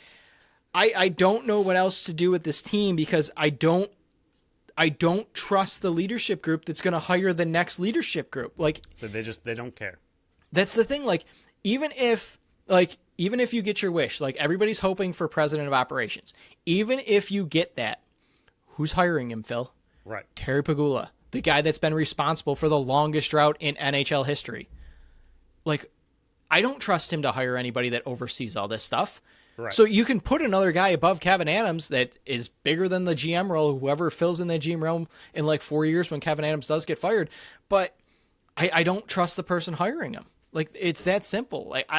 A: I don't know what else to do with this team because I don't trust the leadership group that's going to hire the next leadership group. Like,
B: so they don't care.
A: That's the thing. Like, even if you get your wish, like everybody's hoping for president of operations, even if you get that, who's hiring him, Phil?
B: Right.
A: Terry Pagula, the guy that's been responsible for the longest drought in NHL history. Like, I don't trust him to hire anybody that oversees all this stuff.
B: Right.
A: So you can put another guy above Kevin Adams that is bigger than the GM role, whoever fills in that GM role in like 4 years when Kevin Adams does get fired. But I don't trust the person hiring him. Like, it's that simple. Like,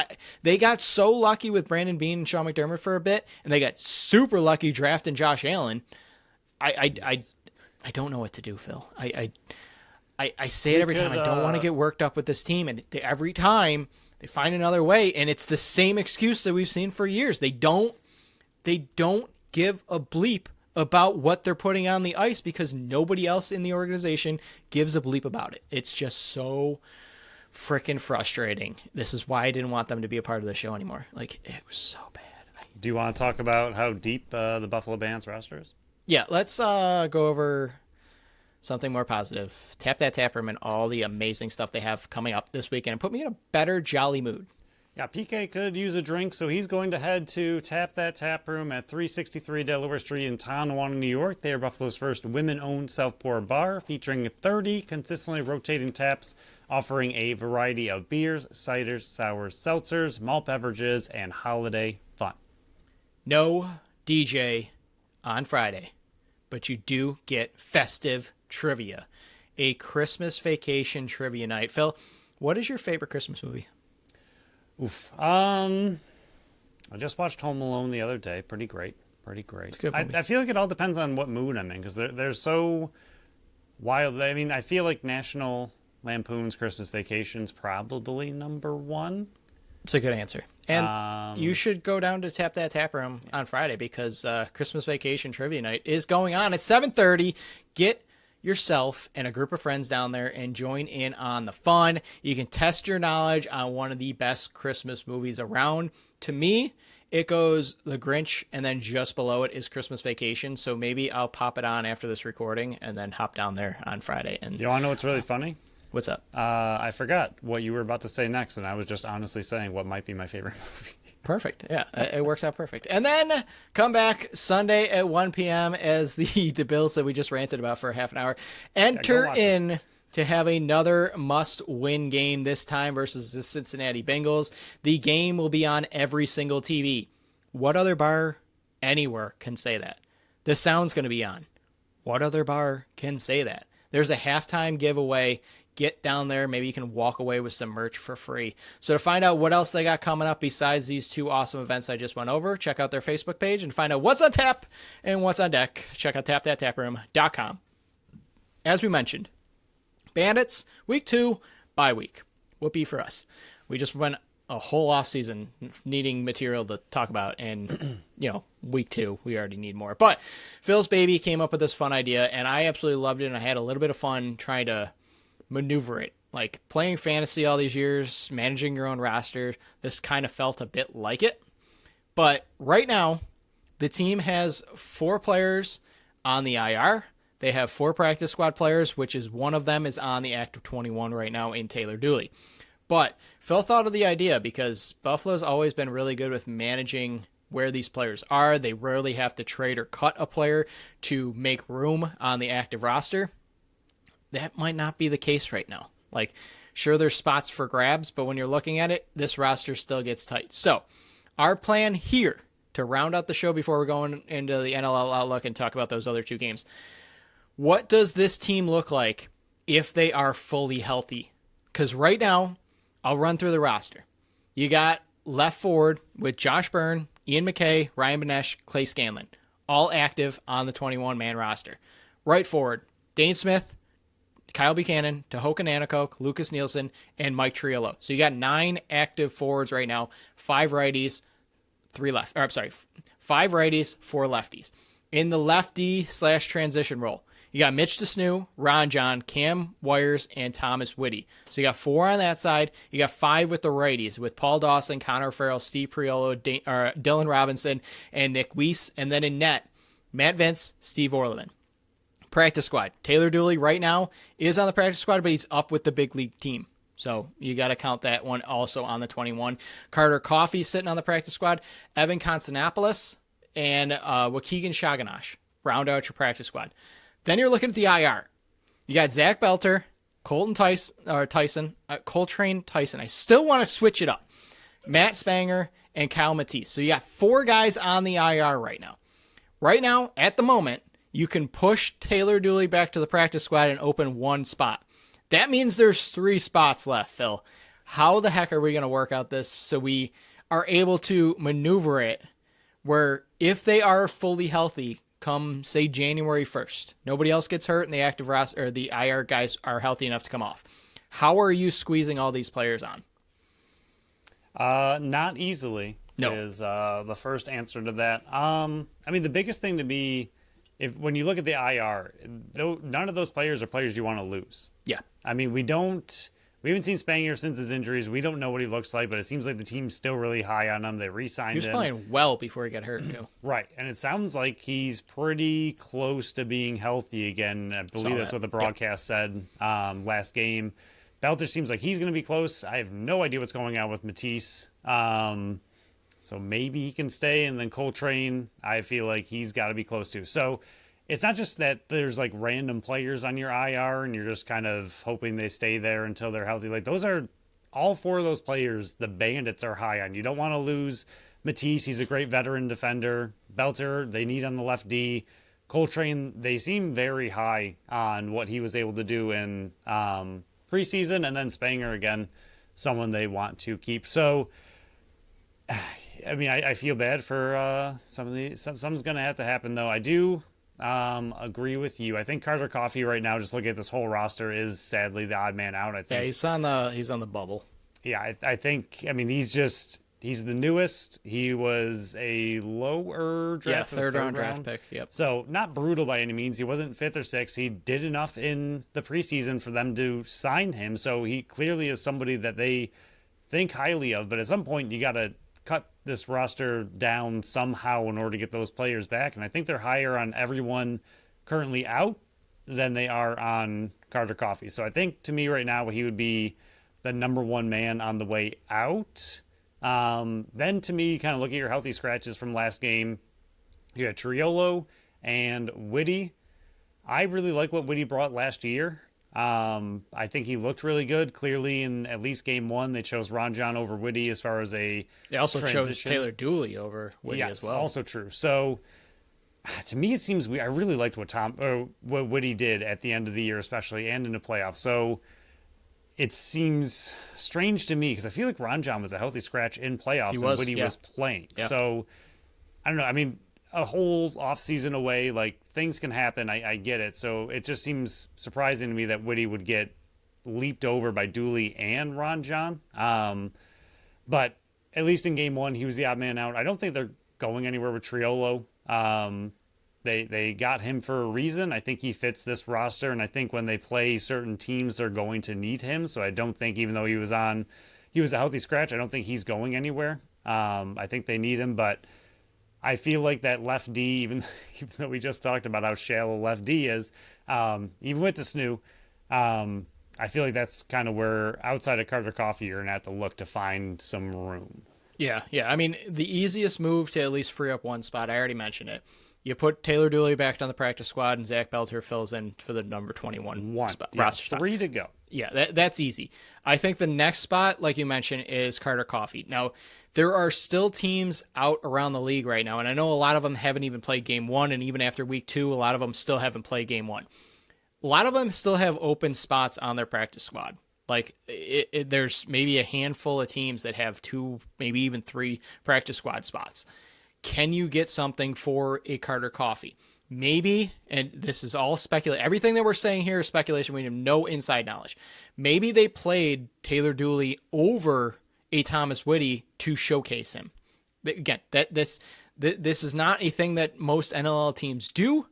A: they got so lucky with Brandon Beane and Sean McDermott for a bit, and they got super lucky drafting Josh Allen. I don't know what to do, Phil. I say it every time. I don't want to get worked up with this team, and every time they find another way, and it's the same excuse that we've seen for years. They don't give a bleep about what they're putting on the ice because nobody else in the organization gives a bleep about it. It's just so freaking frustrating. This is why I didn't want them to be a part of the show anymore. Like, it was so bad.
B: Do you want to talk about how deep the Buffalo Bandits roster is?
A: Yeah, let's go over something more positive. Tap That Tap Room and all the amazing stuff they have coming up this weekend and put me in a better, jolly mood.
B: Yeah, PK could use a drink, so he's going to head to Tap That Tap Room at 363 Delaware Street in Tonawanda, New York. They are Buffalo's first women-owned self-pour bar, featuring 30 consistently rotating taps, offering a variety of beers, ciders, sours, seltzers, malt beverages, and holiday fun.
A: No DJ on Friday, but you do get festive trivia. A Christmas vacation trivia night. Phil, what is your favorite Christmas movie?
B: Oof. I just watched Home Alone the other day. Pretty great.
A: It's a good movie.
B: I feel like it all depends on what mood I'm in because they're so wild. I mean, I feel like National Lampoon's Christmas Vacation's probably number one.
A: It's a good answer. And you should go down to Tap That Tap Room on Friday because Christmas Vacation Trivia Night is going on at 7:30. Get yourself and a group of friends down there and join in on the fun. You can test your knowledge on one of the best Christmas movies around. To me, it goes The Grinch, and then just below it is Christmas Vacation. So maybe I'll pop it on after this recording and then hop down there on Friday. And
B: you want to know what's really funny?
A: What's up?
B: I forgot what you were about to say next, and I was just honestly saying what might be my favorite movie.
A: Perfect. Yeah, it works out perfect. And then come back Sunday at 1 p.m. as the Bills that we just ranted about for a half an hour enter in to have another must-win game, this time versus the Cincinnati Bengals. The game will be on every single TV. What other bar anywhere can say that? The sound's going to be on. What other bar can say that? There's a halftime giveaway. Get down there. Maybe you can walk away with some merch for free. So to find out what else they got coming up besides these two awesome events I just went over, check out their Facebook page and find out what's on tap and what's on deck. Check out tapthattaproom.com. As we mentioned, Bandits, week 2, bye week. Whoopee for us. We just went a whole off season needing material to talk about, and week 2 we already need more. But Phil's baby came up with this fun idea, and I absolutely loved it, and I had a little bit of fun trying to maneuver it. Like playing fantasy all these years, managing your own roster, this kind of felt a bit like it. But right now, the team has 4 players on the IR. They have 4 practice squad players, which is one of them is on the active 21 right now in Taylor Dooley. But Phil thought of the idea because Buffalo's always been really good with managing where these players are. They rarely have to trade or cut a player to make room on the active roster. That might not be the case right now. Like, sure, there's spots for grabs, but when you're looking at it, this roster still gets tight. So our plan here to round out the show before we're going into the NLL Outlook and talk about those other 2 games. What does this team look like if they are fully healthy? Because right now, I'll run through the roster. You got left forward with Josh Byrne, Ian McKay, Ryan Benesh, Clay Scanlon, all active on the 21-man roster. Right forward, Dane Smith, Kyle Buchanan, Tehoka Nanticoke, Lucas Nielsen, and Mike Triolo. So you got 9 active forwards right now, 5 righties, 5 righties, 4 lefties. In the lefty/transition role, you got Mitch DeSnew, Ron John, Cam Wires, and Thomas Whitty. So you got 4 on that side. You got 5 with the righties, with Paul Dawson, Connor Farrell, Steve Priolo, Dylan Robinson, and Nick Weiss. And then in net, Matt Vince, Steve Orleman. Practice squad. Taylor Dooley right now is on the practice squad, but he's up with the big league team. So you got to count that one also on the 21. Carter Coffey sitting on the practice squad. Evan Constantopoulos and Waukegan Shaganash round out your practice squad. Then you're looking at the IR. You got Zach Belter, Coltrane Tyson. I still want to switch it up. Matt Spanger and Kyle Matisse. So you got 4 guys on the IR right now. Right now, at the moment, you can push Taylor Dooley back to the practice squad and open 1 spot. That means there's 3 spots left, Phil. How the heck are we going to work out this so we are able to maneuver it where if they are fully healthy come, say, January 1st, nobody else gets hurt and the active roster or the IR guys are healthy enough to come off. How are you squeezing all these players on?
B: Not easily.
A: No.
B: Is the first answer to that. The biggest thing to be, when you look at the IR, none of those players are players you want to lose.
A: Yeah.
B: We haven't seen Spanger since his injuries. We don't know what he looks like, but it seems like the team's still really high on him. They re-signed him.
A: He was playing well before he got hurt, too.
B: Right, and it sounds like he's pretty close to being healthy again. I believe that's what the broadcast said last game. Belter seems like he's going to be close. I have no idea what's going on with Matisse. So maybe he can stay, and then Coltrane, I feel like he's got to be close to. So it's not just that there's like random players on your IR and you're just kind of hoping they stay there until they're healthy. Like those are all 4 of those players the Bandits are high on. You don't want to lose Matisse. He's a great veteran defender. Belter, they need on the left D. Coltrane, they seem very high on what he was able to do in preseason. And then Spanger, again, someone they want to keep. So, I feel bad for something's going to have to happen, though. I do agree with you. I think Carter Coffey right now, just looking at this whole roster, is sadly the odd man out. I think.
A: Yeah, he's on the bubble.
B: Yeah, I think. He's the newest. He was a lower draft,
A: third round draft pick. Yep.
B: So not brutal by any means. He wasn't 5th or 6th. He did enough in the preseason for them to sign him. So he clearly is somebody that they think highly of. But at some point, you got to cut this roster down somehow in order to get those players back. And I think they're higher on everyone currently out than they are on Carter Coffey. So I think to me right now, he would be the number 1 man on the way out. Then to me, kind of look at your healthy scratches from last game. You had Triolo and Whitty. I really like what Whitty brought last year. I think he looked really good. Clearly, in at least game one, they chose Ron John over Whitty as far as a
A: They also
B: transition.
A: chose Taylor Dooley over Whitty
B: Yes,
A: as well.
B: also true. So to me, it seems I really liked what Whitty did at the end of the year, especially and in the playoffs. So it seems strange to me because I feel like Ron John was a healthy scratch in playoffs and Whitty was playing.
A: Yeah.
B: So I don't know. I mean, a whole offseason away, like things can happen. I get it. So it just seems surprising to me that Whitty would get leaped over by Dooley and Ron John. But at least in game one, he was the odd man out. I don't think they're going anywhere with Triolo. They got him for a reason. I think he fits this roster, and I think when they play certain teams, they're going to need him. So I don't think, even though he was a healthy scratch, I don't think he's going anywhere. I think they need him, but I feel like that left D, even though we just talked about how shallow left D is, even with the snoo, I feel like that's kind of where outside of Carter Coffey, you're going to have to look to find some room.
A: Yeah. I mean, the easiest move to at least free up one spot, I already mentioned it. You put Taylor Dooley back on the practice squad, and Zach Belter fills in for the number 21 spot.
B: Yeah,
A: roster spot.
B: 3 to go.
A: Yeah, that's easy. I think the next spot, like you mentioned, is Carter Coffey. Now, there are still teams out around the league right now, and I know a lot of them haven't even played game one, and even after week 2, a lot of them still haven't played game one. A lot of them still have open spots on their practice squad. Like, there's maybe a handful of teams that have 2, maybe even 3 practice squad spots. Can you get something for a Carter Coffey? Maybe, and this is all speculation. Everything that we're saying here is speculation. We have no inside knowledge. Maybe they played Taylor Dooley over a Thomas Whitty to showcase him. Again, this is not a thing that most NLL teams do.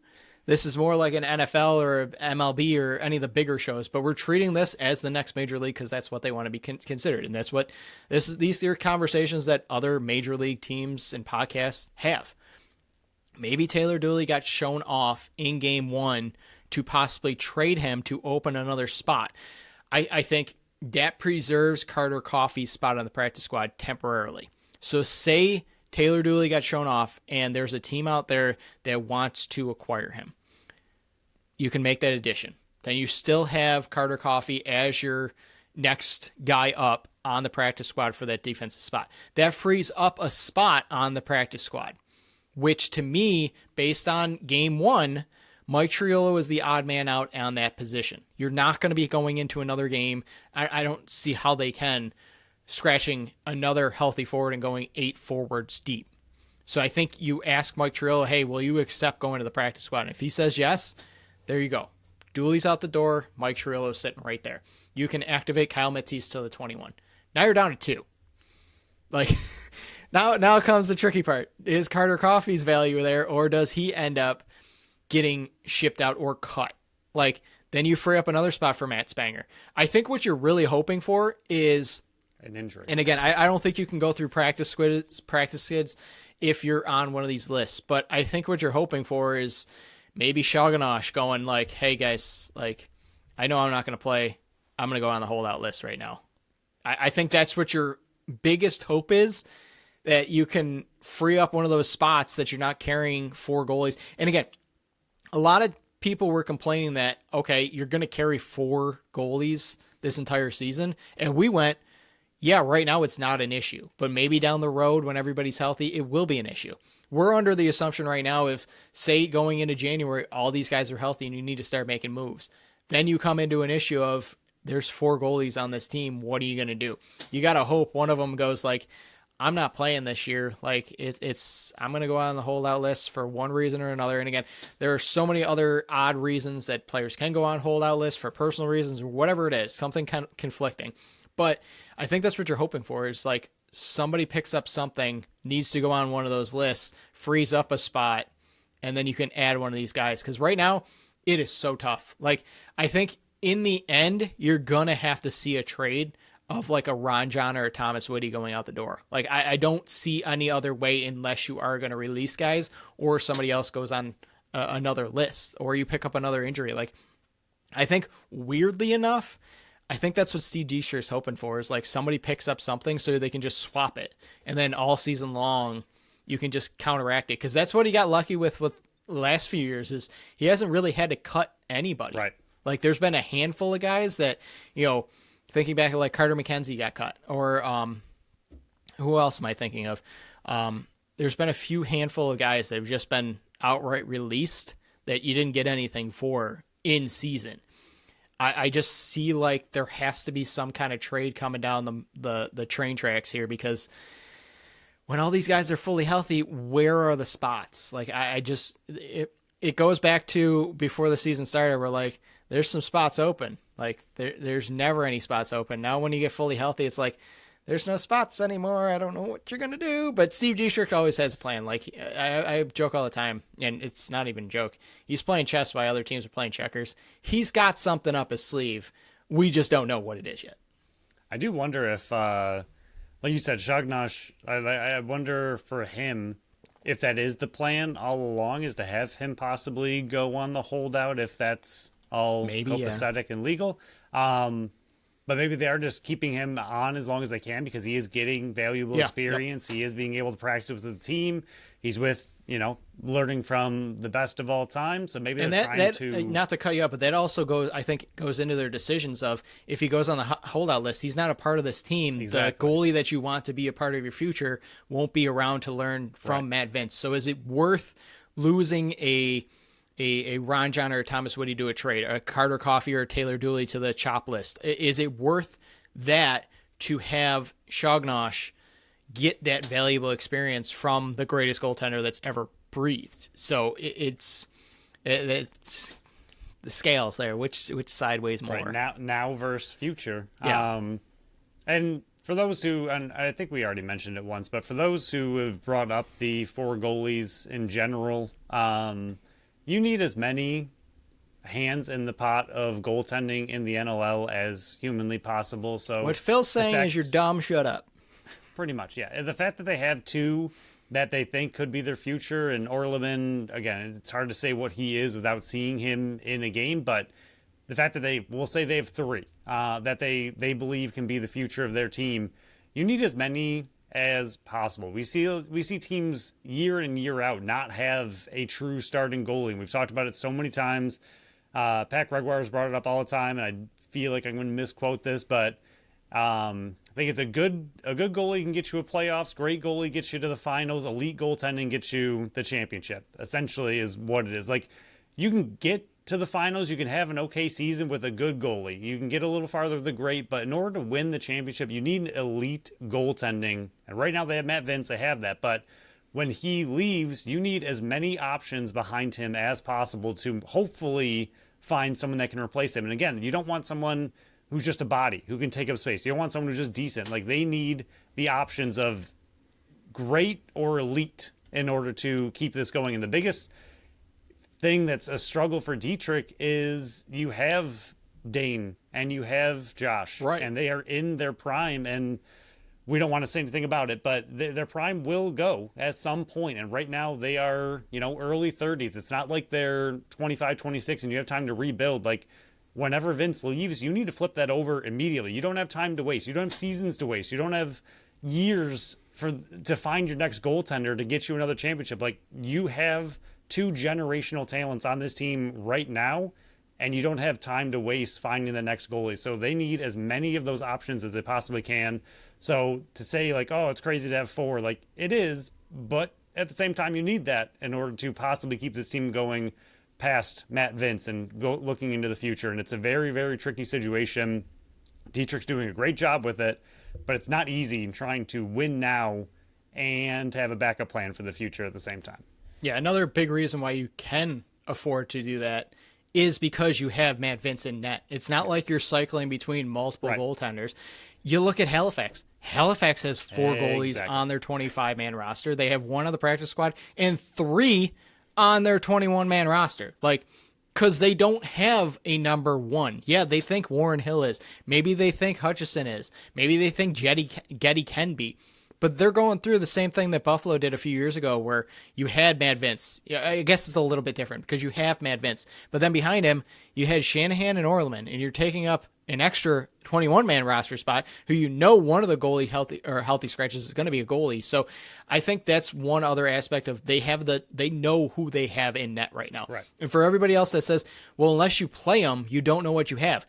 A: This is more like an NFL or MLB or any of the bigger shows, but we're treating this as the next major league because that's what they want to be considered. And that's what these are conversations that other major league teams and podcasts have. Maybe Taylor Dooley got shown off in game one to possibly trade him to open another spot. I think that preserves Carter Coffey's spot on the practice squad temporarily. So say Taylor Dooley got shown off, and there's a team out there that wants to acquire him. You can make that addition. Then you still have Carter Coffey as your next guy up on the practice squad for that defensive spot. That frees up a spot on the practice squad, which to me, based on game one, Mike Triolo is the odd man out on that position. You're not going to be going into another game. I don't see how they can scratching another healthy forward and going 8 forwards deep. So I think you ask Mike Triolo, hey, will you accept going to the practice squad? And if he says yes, there you go. Dooley's out the door. Mike Triolo's sitting right there. You can activate Kyle Matisse to the 21. Now you're down to 2. Like, now comes the tricky part. Is Carter Coffey's value there, or does he end up getting shipped out or cut? Like, then you free up another spot for Matt Spanger. I think what you're really hoping for is
B: an injury.
A: And again, I don't think you can go through practice skids if you're on one of these lists. But I think what you're hoping for is maybe Shoganosh going like, hey guys, like, I know I'm not going to play. I'm going to go on the holdout list right now. I think that's what your biggest hope is, that you can free up one of those spots that you're not carrying 4 goalies. And again, a lot of people were complaining that, okay, you're going to carry 4 goalies this entire season. And we went, yeah, right now it's not an issue, but maybe down the road when everybody's healthy, it will be an issue. We're under the assumption right now, if, say, going into January, all these guys are healthy and you need to start making moves. Then you come into an issue of, there's 4 goalies on this team. What are you going to do? You got to hope one of them goes like, I'm not playing this year. Like, I'm going to go on the holdout list for one reason or another. And again, there are so many other odd reasons that players can go on holdout lists for personal reasons or whatever it is, something kind of conflicting. But I think that's what you're hoping for, is like somebody picks up something, needs to go on one of those lists, frees up a spot, and then you can add one of these guys. Because right now, it is so tough. Like, I think in the end, you're going to have to see a trade of like a Ron John or a Thomas Whitty going out the door. Like, I don't see any other way unless you are going to release guys or somebody else goes on another list or you pick up another injury. Like, I think weirdly enough, I think that's what Steve Dietrich's hoping for, is like somebody picks up something so they can just swap it. And then all season long, you can just counteract it. Because that's what he got lucky with the last few years, is he hasn't really had to cut anybody.
B: Right.
A: Like there's been a handful of guys that, thinking back, like Carter McKenzie got cut. Or who else am I thinking of? There's been a few handful of guys that have just been outright released that you didn't get anything for in season. I just see like there has to be some kind of trade coming down the train tracks here, because when all these guys are fully healthy, where are the spots? Like it goes back to before the season started, we're like, there's some spots open. Like there's never any spots open. Now when you get fully healthy, it's like, there's no spots anymore. I don't know what you're going to do. But Steve Dietrich always has a plan. Like, I joke all the time, and it's not even a joke. He's playing chess while other teams are playing checkers. He's got something up his sleeve. We just don't know what it is yet.
B: I do wonder if, like you said, Shagnosh, I wonder for him if that is the plan all along, is to have him possibly go on the holdout, if that's all copacetic and legal. But maybe they are just keeping him on as long as they can, because he is getting valuable experience. Yep. He is being able to practice with the team. He's with, learning from the best of all time. So maybe they're trying to...
A: Not to cut you up, but that also goes into their decisions of, if he goes on the holdout list, he's not a part of this team.
B: Exactly.
A: The goalie that you want to be a part of your future won't be around to learn from Matt Vince. So is it worth losing a Ron John or a Thomas Woody to a trade, a Carter Coffey or a Taylor Dooley to the chop list? Is it worth that to have Shagnosh get that valuable experience from the greatest goaltender that's ever breathed? So it's the scales there. Which side weighs more?
B: Right, now versus future.
A: Yeah.
B: And for those who, and I think we already mentioned it once, but for those who have brought up the 4 goalies in general, you need as many hands in the pot of goaltending in the NLL as humanly possible. So
A: what Phil's saying is, you're dumb, shut up.
B: Pretty much, yeah. And the fact that they have 2 that they think could be their future, and Orleman, again, it's hard to say what he is without seeing him in a game, but the fact that we'll say they have 3 that they believe can be the future of their team, you need as many as possible. We see teams year in, year out not have a true starting goalie. We've talked about it so many times. Pat Gregoire's brought it up all the time, and I feel like I'm going to misquote this, but I think it's a good goalie can get you a playoffs, great goalie gets you to the finals, elite goaltending gets you the championship, essentially is what it is. Like, you can get to the finals, you can have an okay season with a good goalie. You can get a little farther with the great, but in order to win the championship, you need elite goaltending. And right now they have Matt Vince, they have that. But when he leaves, you need as many options behind him as possible to hopefully find someone that can replace him. And again, you don't want someone who's just a body, who can take up space. You don't want someone who's just decent. Like, they need the options of great or elite in order to keep this going. And the biggest thing that's a struggle for Dietrich is you have Dane and you have Josh,
A: right,
B: and they are in their prime, and we don't want to say anything about it, but their prime will go at some point. And right now they are, early 30s. It's not like they're 25, 26 and you have time to rebuild. Like, whenever Vince leaves, you need to flip that over immediately. You don't have time to waste. You don't have seasons to waste. You don't have years to find your next goaltender to get you another championship. Like, you have 2 generational talents on this team right now, and you don't have time to waste finding the next goalie. So they need as many of those options as they possibly can. So to say, like, oh, it's crazy to have 4, like, it is, but at the same time, you need that in order to possibly keep this team going past Matt Vince and looking into the future. And it's a very, very tricky situation. Dietrich's doing a great job with it, but it's not easy trying to win now and to have a backup plan for the future at the same time.
A: Yeah, another big reason why you can afford to do that is because you have Matt Vince in net. It's not like you're cycling between multiple goaltenders. You look at Halifax. Halifax has 4 goalies on their 25-man roster. They have 1 on the practice squad and 3 on their 21-man roster. Like, because they don't have a number 1. Yeah, they think Warren Hill is. Maybe they think Hutchison is. Maybe they think Getty can be. But they're going through the same thing that Buffalo did a few years ago, where you had Matt Vince. I guess it's a little bit different because you have Matt Vince. But then behind him, you had Shanahan and Orleman, and you're taking up an extra 21-man roster spot, who you know one of the healthy scratches is going to be a goalie. So I think that's one other aspect of they know who they have in net right now.
B: Right.
A: And for everybody else that says, well, unless you play them, you don't know what you have.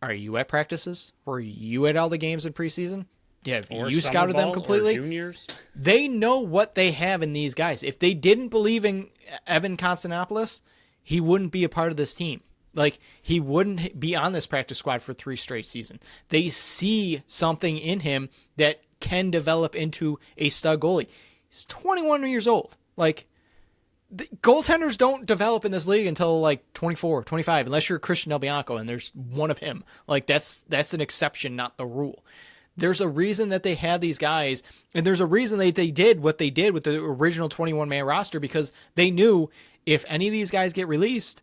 A: Are you at practices? Were you at all the games in preseason? Have you scouted them completely?
B: Juniors?
A: They know what they have in these guys. If they didn't believe in Evan Konstantinopoulos, he wouldn't be a part of this team. Like, he wouldn't be on this practice squad for 3 straight seasons. They see something in him that can develop into a stud goalie. He's 21 years old. Like, the goaltenders don't develop in this league until like 24, 25, unless you're Christian Del Bianco and there's one of him. Like, that's an exception, not the rule. There's a reason that they have these guys, and there's a reason they did what they did with the original 21-man roster, because they knew if any of these guys get released,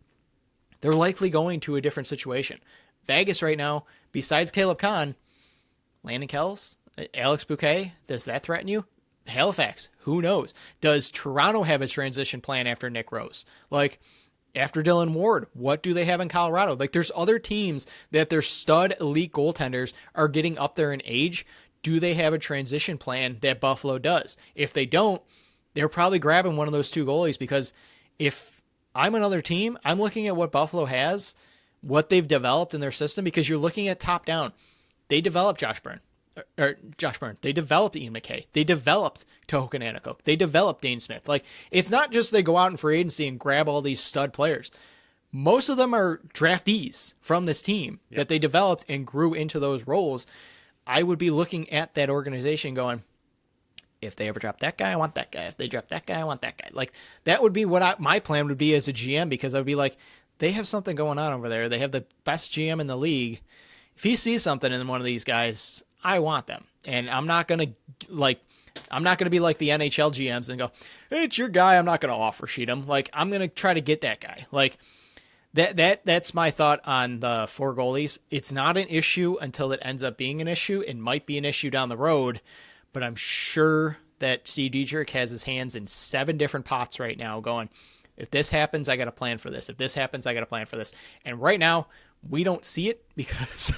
A: they're likely going to a different situation. Vegas right now, besides Caleb Kahn, Landon Kells, Alex Bouquet, does that threaten you? Halifax, who knows? Does Toronto have a transition plan after Nick Rose? Like, after Dylan Ward, what do they have in Colorado? Like, there's other teams that their stud elite goaltenders are getting up there in age. Do they have a transition plan that Buffalo does? If they don't, they're probably grabbing one of those 2 goalies, because if I'm another team, I'm looking at what Buffalo has, what they've developed in their system, because you're looking at top down. They developed Josh Byrne. They developed Ian McKay. They developed Toho Kananiko. They developed Dane Smith. Like, it's not just they go out in free agency and grab all these stud players. Most of them are draftees from this team that they developed and grew into those roles. I would be looking at that organization going, if they ever drop that guy, I want that guy. If they drop that guy, I want that guy. Like, that would be what my plan would be as a GM, because I would be like, they have something going on over there. They have the best GM in the league. If he sees something in one of these guys, I want them. And I'm not going to be like the NHL GMs and go, hey, it's your guy, I'm not going to offer sheet him. Like, I'm going to try to get that guy. Like, that's my thought on the 4 goalies. It's not an issue until it ends up being an issue. It might be an issue down the road, but I'm sure that Steve Dietrich has his hands in 7 different pots right now going, if this happens, I got a plan for this. If this happens, I got a plan for this. And right now, we don't see it because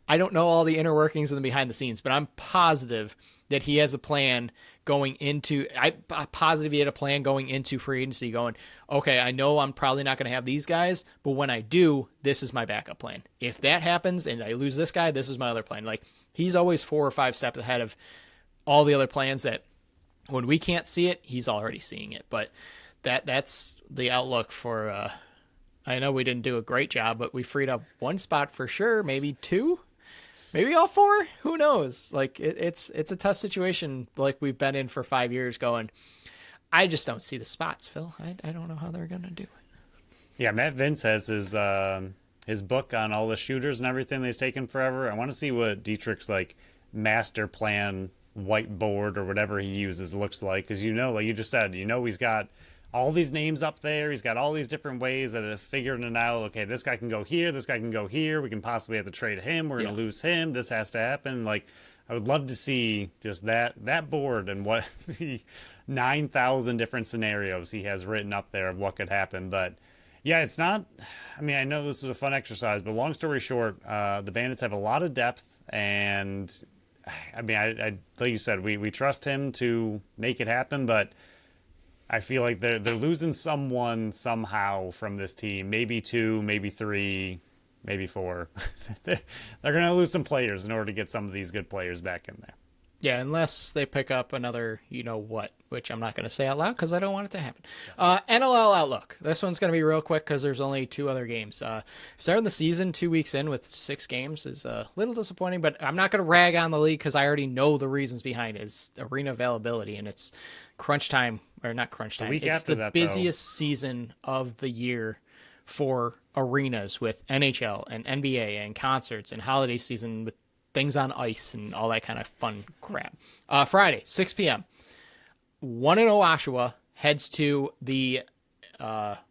A: I don't know all the inner workings and the behind the scenes, but I'm positive that he has a plan going into, I'm positive he had a plan going into free agency going, okay, I know I'm probably not going to have these guys, but when I do, this is my backup plan. If that happens and I lose this guy, this is my other plan. Like, he's always 4 or 5 steps ahead of all the other plans that when we can't see it, he's already seeing it. But that's the outlook for, I know we didn't do a great job, but we freed up 1 spot for sure, maybe 2, maybe all 4. Who knows? Like, it's a tough situation like we've been in for 5 years going, I just don't see the spots, Phil. I don't know how they're going to do it.
B: Yeah, Matt Vince has his book on all the shooters and everything that's taken forever. I want to see what Dietrich's, like, master plan whiteboard or whatever he uses looks like, because, like you just said, he's got all these names up there. He's got all these different ways that have figured it out. Okay, this guy can go here. This guy can go here. We can possibly have to trade him. We're going to lose him. This has to happen. Like, I would love to see just that board and what the 9,000 different scenarios he has written up there of what could happen. But yeah, it's not, I mean, I know this was a fun exercise, but long story short, the Bandits have a lot of depth, and I mean, I like you said, we trust him to make it happen, but I feel like they're losing someone somehow from this team. Maybe 2, maybe 3, maybe 4. They're going to lose some players in order to get some of these good players back in there.
A: Yeah, unless they pick up another you-know-what, which I'm not going to say out loud because I don't want it to happen. NLL Outlook. This one's going to be real quick because there's only 2 other games. Starting the season 2 weeks in with 6 games is a little disappointing, but I'm not going to rag on the league because I already know the reasons behind it. It's arena availability, and it's crunch time, or not crunch time. It's the busiest season of the year for arenas with NHL and NBA and concerts and holiday season with things on ice and all that kind of fun crap. Friday, 6 p.m. 1-0 Oshawa heads to the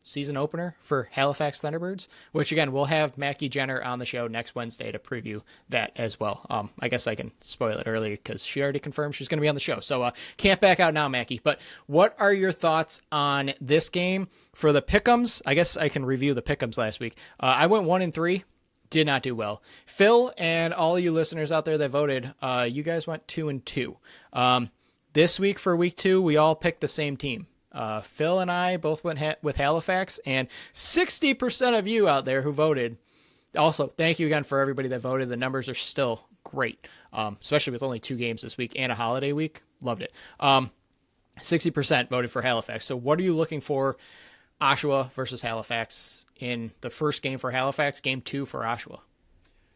A: season opener for Halifax Thunderbirds, which again, we'll have Mackie Jenner on the show next Wednesday to preview that as well. I guess I can spoil it early because she already confirmed she's going to be on the show. So can't back out now, Mackie. But what are your thoughts on this game for the pick'ems? I guess I can review the pick'ems last week. I went 1-3. Did not do well. Phil and all you listeners out there that voted, you guys went 2-2. This week for week 2, we all picked the same team. Phil and I both went with Halifax, and 60% of you out there who voted. Also, thank you again for everybody that voted. The numbers are still great, especially with only 2 games this week and a holiday week. Loved it. 60% voted for Halifax. So what are you looking for? Oshawa versus Halifax in the first game for Halifax, game 2 for Oshawa.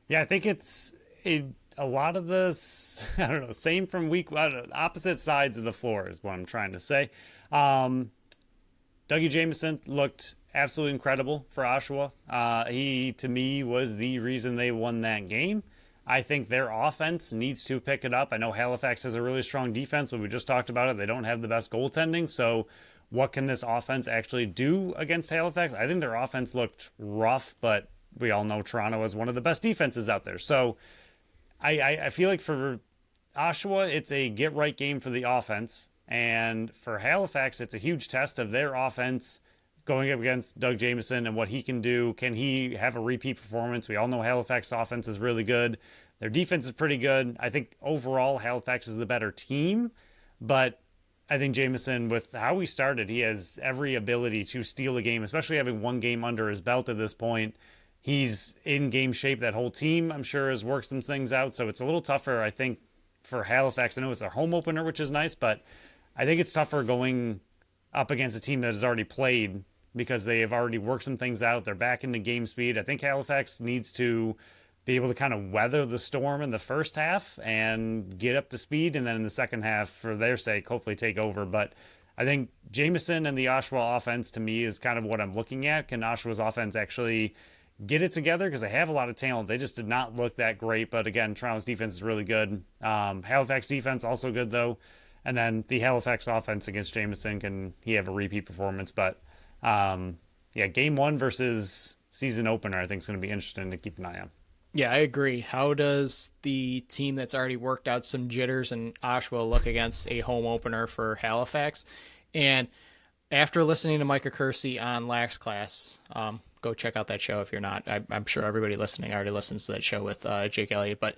B: Yeah, I think it's a lot of this, I don't know, same from week, opposite sides of the floor is what I'm trying to say. Dougie Jameson looked absolutely incredible for Oshawa. He, to me, was the reason they won that game. I think their offense needs to pick it up. I know Halifax has a really strong defense, but we just talked about it. They don't have the best goaltending, so what can this offense actually do against Halifax? I think their offense looked rough, but we all know Toronto is one of the best defenses out there. So I feel like for Oshawa, it's a get-right game for the offense. And for Halifax, it's a huge test of their offense going up against Doug Jameson and what he can do. Can he have a repeat performance? We all know Halifax offense is really good. Their defense is pretty good. I think overall Halifax is the better team, but I think Jameson, with how he started, he has every ability to steal a game, especially having one game under his belt at this point. He's in game shape. That whole team, I'm sure, has worked some things out. So it's a little tougher, I think, for Halifax. I know it's their home opener, which is nice, but I think it's tougher going up against a team that has already played because they have already worked some things out. They're back into game speed. I think Halifax needs to be able to kind of weather the storm in the first half and get up to speed, and then in the second half, for their sake, hopefully take over. But I think Jameson and the Oshawa offense, to me, is kind of what I'm looking at. Can Oshawa's offense actually get it together? Because they have a lot of talent. They just did not look that great. But again, Toronto's defense is really good. Halifax defense also good, though. And then the Halifax offense against Jameson, can he have a repeat performance? But yeah, game 1 versus season opener, I think is going to be interesting to keep an eye on.
A: Yeah, I agree. How does the team that's already worked out some jitters in Oshawa look against a home opener for Halifax? And after listening to Micah Kersey on Lax Class, go check out that show if you're not. I'm sure everybody listening already listens to that show with Jake Elliott. But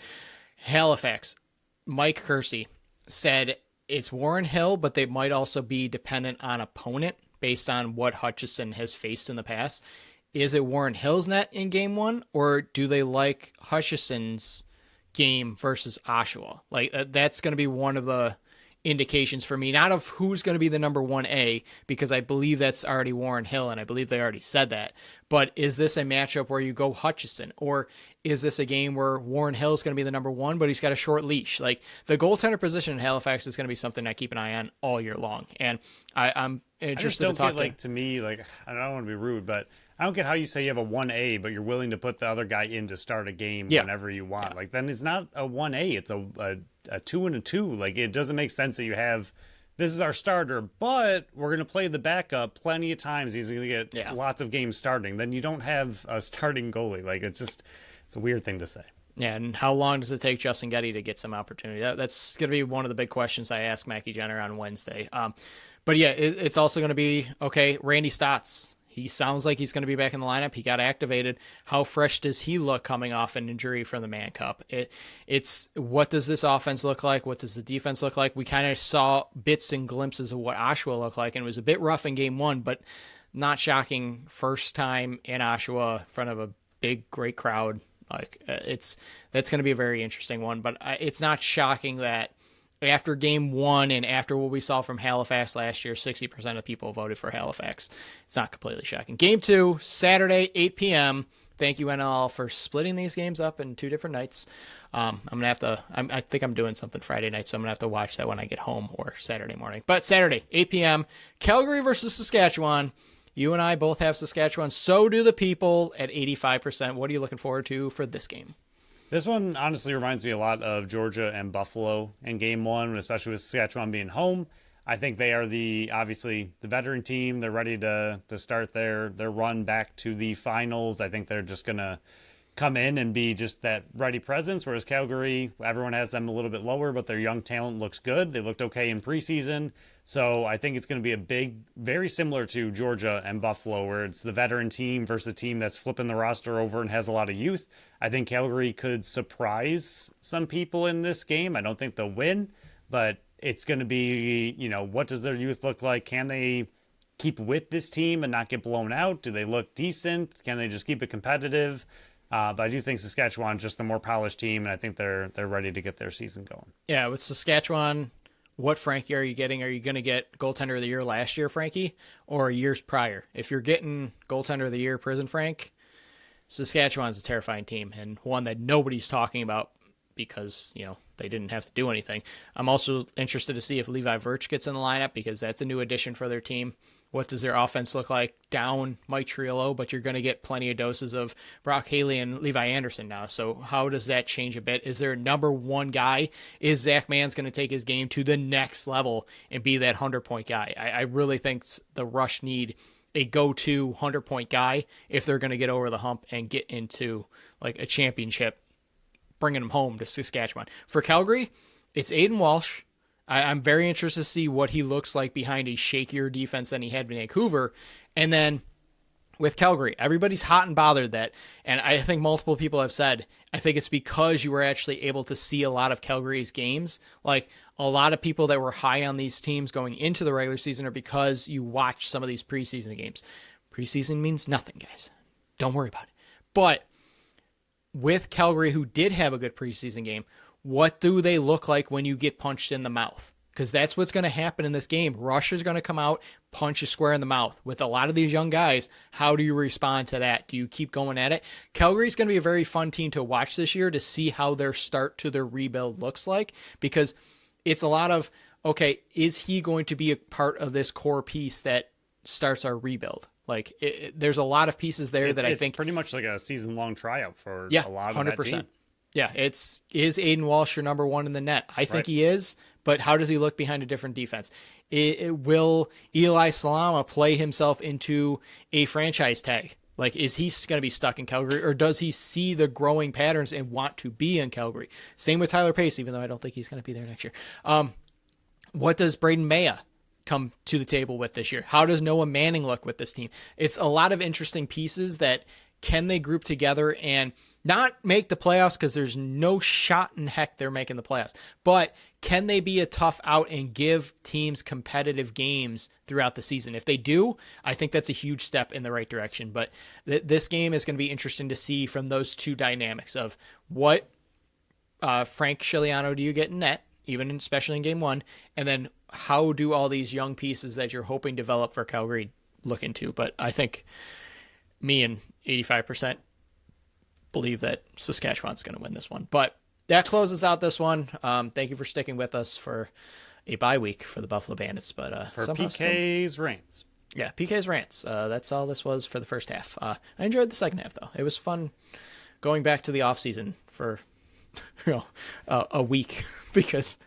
A: Halifax, Mike Kersey said it's Warren Hill, but they might also be dependent on opponent based on what Hutchison has faced in the past. Is it Warren Hill's net in game 1, or do they like Hutchison's game versus Oshawa? Like, that's going to be one of the indications for me, not of who's going to be the number 1A, because I believe that's already Warren Hill, and I believe they already said that. But is this a matchup where you go Hutchison, or is this a game where Warren Hill is going to be the number 1, but he's got a short leash? Like, the goaltender position in Halifax is going to be something I keep an eye on all year long, and I'm interested to talk
B: to me, like, I don't want to be rude, but I don't get how you say you have a 1A, but you're willing to put the other guy in to start a game whenever you want. Yeah. Like, then it's not a 1A, it's a 2 and a 2. Like, it doesn't make sense that you have, this is our starter, but we're going to play the backup plenty of times. He's going to get lots of games starting. Then you don't have a starting goalie. Like, it's a weird thing to say.
A: Yeah, and how long does it take Justin Getty to get some opportunity? That's going to be one of the big questions I ask Mackie Jenner on Wednesday. But yeah, it's also going to be, okay, Randy Stotts. He sounds like he's going to be back in the lineup. He got activated. How fresh does he look coming off an injury from the Mann Cup? It's what does this offense look like? What does the defense look like? We kind of saw bits and glimpses of what Oshawa looked like, and it was a bit rough in game 1, but not shocking. First time in Oshawa in front of a big, great crowd. Like that's going to be a very interesting one, but it's not shocking that after game 1 and after what we saw from Halifax last year, 60% of people voted for Halifax. It's not completely shocking. Game 2, Saturday, 8 p.m. Thank you, NLL, for splitting these games up in 2 different nights. I'm going to have to, I think I'm doing something Friday night, so I'm going to have to watch that when I get home, or Saturday morning. But Saturday, 8 p.m., Calgary versus Saskatchewan. You and I both have Saskatchewan. So do the people at 85%. What are you looking forward to for this game?
B: This one honestly reminds me a lot of Georgia and Buffalo in game 1, especially with Saskatchewan being home. I think they are obviously the veteran team. They're ready to start their run back to the finals. I think they're just going to come in and be just that ready presence, whereas Calgary, everyone has them a little bit lower, but their young talent looks good. They looked okay in preseason. So I think it's going to be a big, very similar to Georgia and Buffalo, where it's the veteran team versus a team that's flipping the roster over and has a lot of youth. I think Calgary could surprise some people in this game. I don't think they'll win, but it's going to be, what does their youth look like? Can they keep with this team and not get blown out? Do they look decent? Can they just keep it competitive? But I do think Saskatchewan's just the more polished team, and I think they're ready to get their season going.
A: Yeah, with Saskatchewan, what Frankie are you getting? Are you going to get goaltender of the year last year, Frankie, or years prior? If you're getting goaltender of the year, Prison Frank, Saskatchewan's a terrifying team and one that nobody's talking about because, they didn't have to do anything. I'm also interested to see if Levi Virch gets in the lineup because that's a new addition for their team. What does their offense look like? Down Mike Triolo, but you're going to get plenty of doses of Brock Haley and Levi Anderson now. So how does that change a bit? Is there a number one guy? Is Zach Mann's going to take his game to the next level and be that 100-point guy? I really think the Rush need a go-to 100-point guy if they're going to get over the hump and get into like a championship, bringing them home to Saskatchewan. For Calgary, it's Aiden Walsh. I'm very interested to see what he looks like behind a shakier defense than he had in Vancouver. And then with Calgary, everybody's hot and bothered that. And I think multiple people have said, I think it's because you were actually able to see a lot of Calgary's games. Like a lot of people that were high on these teams going into the regular season are because you watched some of these preseason games. Preseason means nothing, guys. Don't worry about it. But with Calgary, who did have a good preseason game, what do they look like when you get punched in the mouth? Because that's what's going to happen in this game. Rush is going to come out, punch you square in the mouth. With a lot of these young guys, how do you respond to that? Do you keep going at it? Calgary's going to be a very fun team to watch this year to see how their start to their rebuild looks like, because it's a lot of, okay, is he going to be a part of this core piece that starts our rebuild? Like, there's a lot of pieces there that I think...
B: It's pretty much like a season-long tryout for a lot of 100%. That team.
A: Yeah, is Aiden Walsh your number one in the net? I think he is, but how does he look behind a different defense? Will Eli Salama play himself into a franchise tag? Like, is he going to be stuck in Calgary, or does he see the growing patterns and want to be in Calgary? Same with Tyler Pace, even though I don't think he's going to be there next year. What does Braden Maya come to the table with this year? How does Noah Manning look with this team? It's a lot of interesting pieces that can they group together and not make the playoffs, because there's no shot in heck they're making the playoffs. But can they be a tough out and give teams competitive games throughout the season? If they do, I think that's a huge step in the right direction. But this game is going to be interesting to see from those two dynamics of what Frank Chiliano do you get in net, especially in game one, and then how do all these young pieces that you're hoping develop for Calgary look into? But I think me and 85% believe that Saskatchewan's going to win this one. But that closes out this one. Thank you for sticking with us for a bye week for the Buffalo Bandits. But
B: for PK's rants.
A: Yeah, PK's rants. That's all this was for the first half. I enjoyed the second half, though. It was fun going back to the offseason for a week because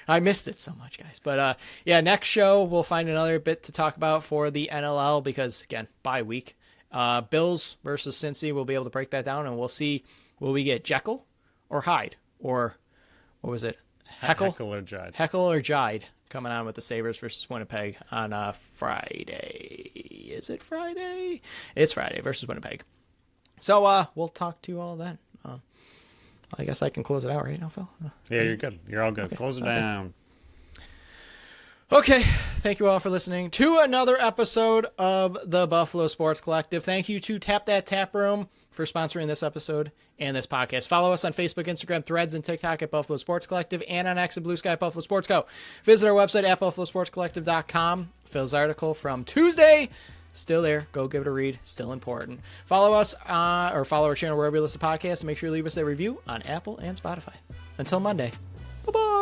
A: I missed it so much, guys. But next show we'll find another bit to talk about for the NLL because, again, bye week. Bills versus Cincy, we'll be able to break that down, and we'll see, will we get Jekyll or Hyde? Or what was it? Heckle
B: or Jide.
A: Heckle or Jide coming on with the Sabres versus Winnipeg on Friday. Is it Friday? It's Friday versus Winnipeg. So we'll talk to you all then. I guess I can close it out, right now, Phil?
B: Yeah, you're good. You're all good. Okay. Close it down.
A: Okay, thank you all for listening to another episode of the Buffalo Sports Collective. Thank you to Tap That Tap Room for sponsoring this episode and this podcast. Follow us on Facebook, Instagram, Threads, and TikTok at Buffalo Sports Collective, and on X and Blue Sky at Buffalo Sports Co. Visit our website at buffalosportscollective.com. Phil's article from Tuesday, still there. Go give it a read. Still important. Follow us or follow our channel wherever you listen to podcasts, and make sure you leave us a review on Apple and Spotify. Until Monday, bye-bye.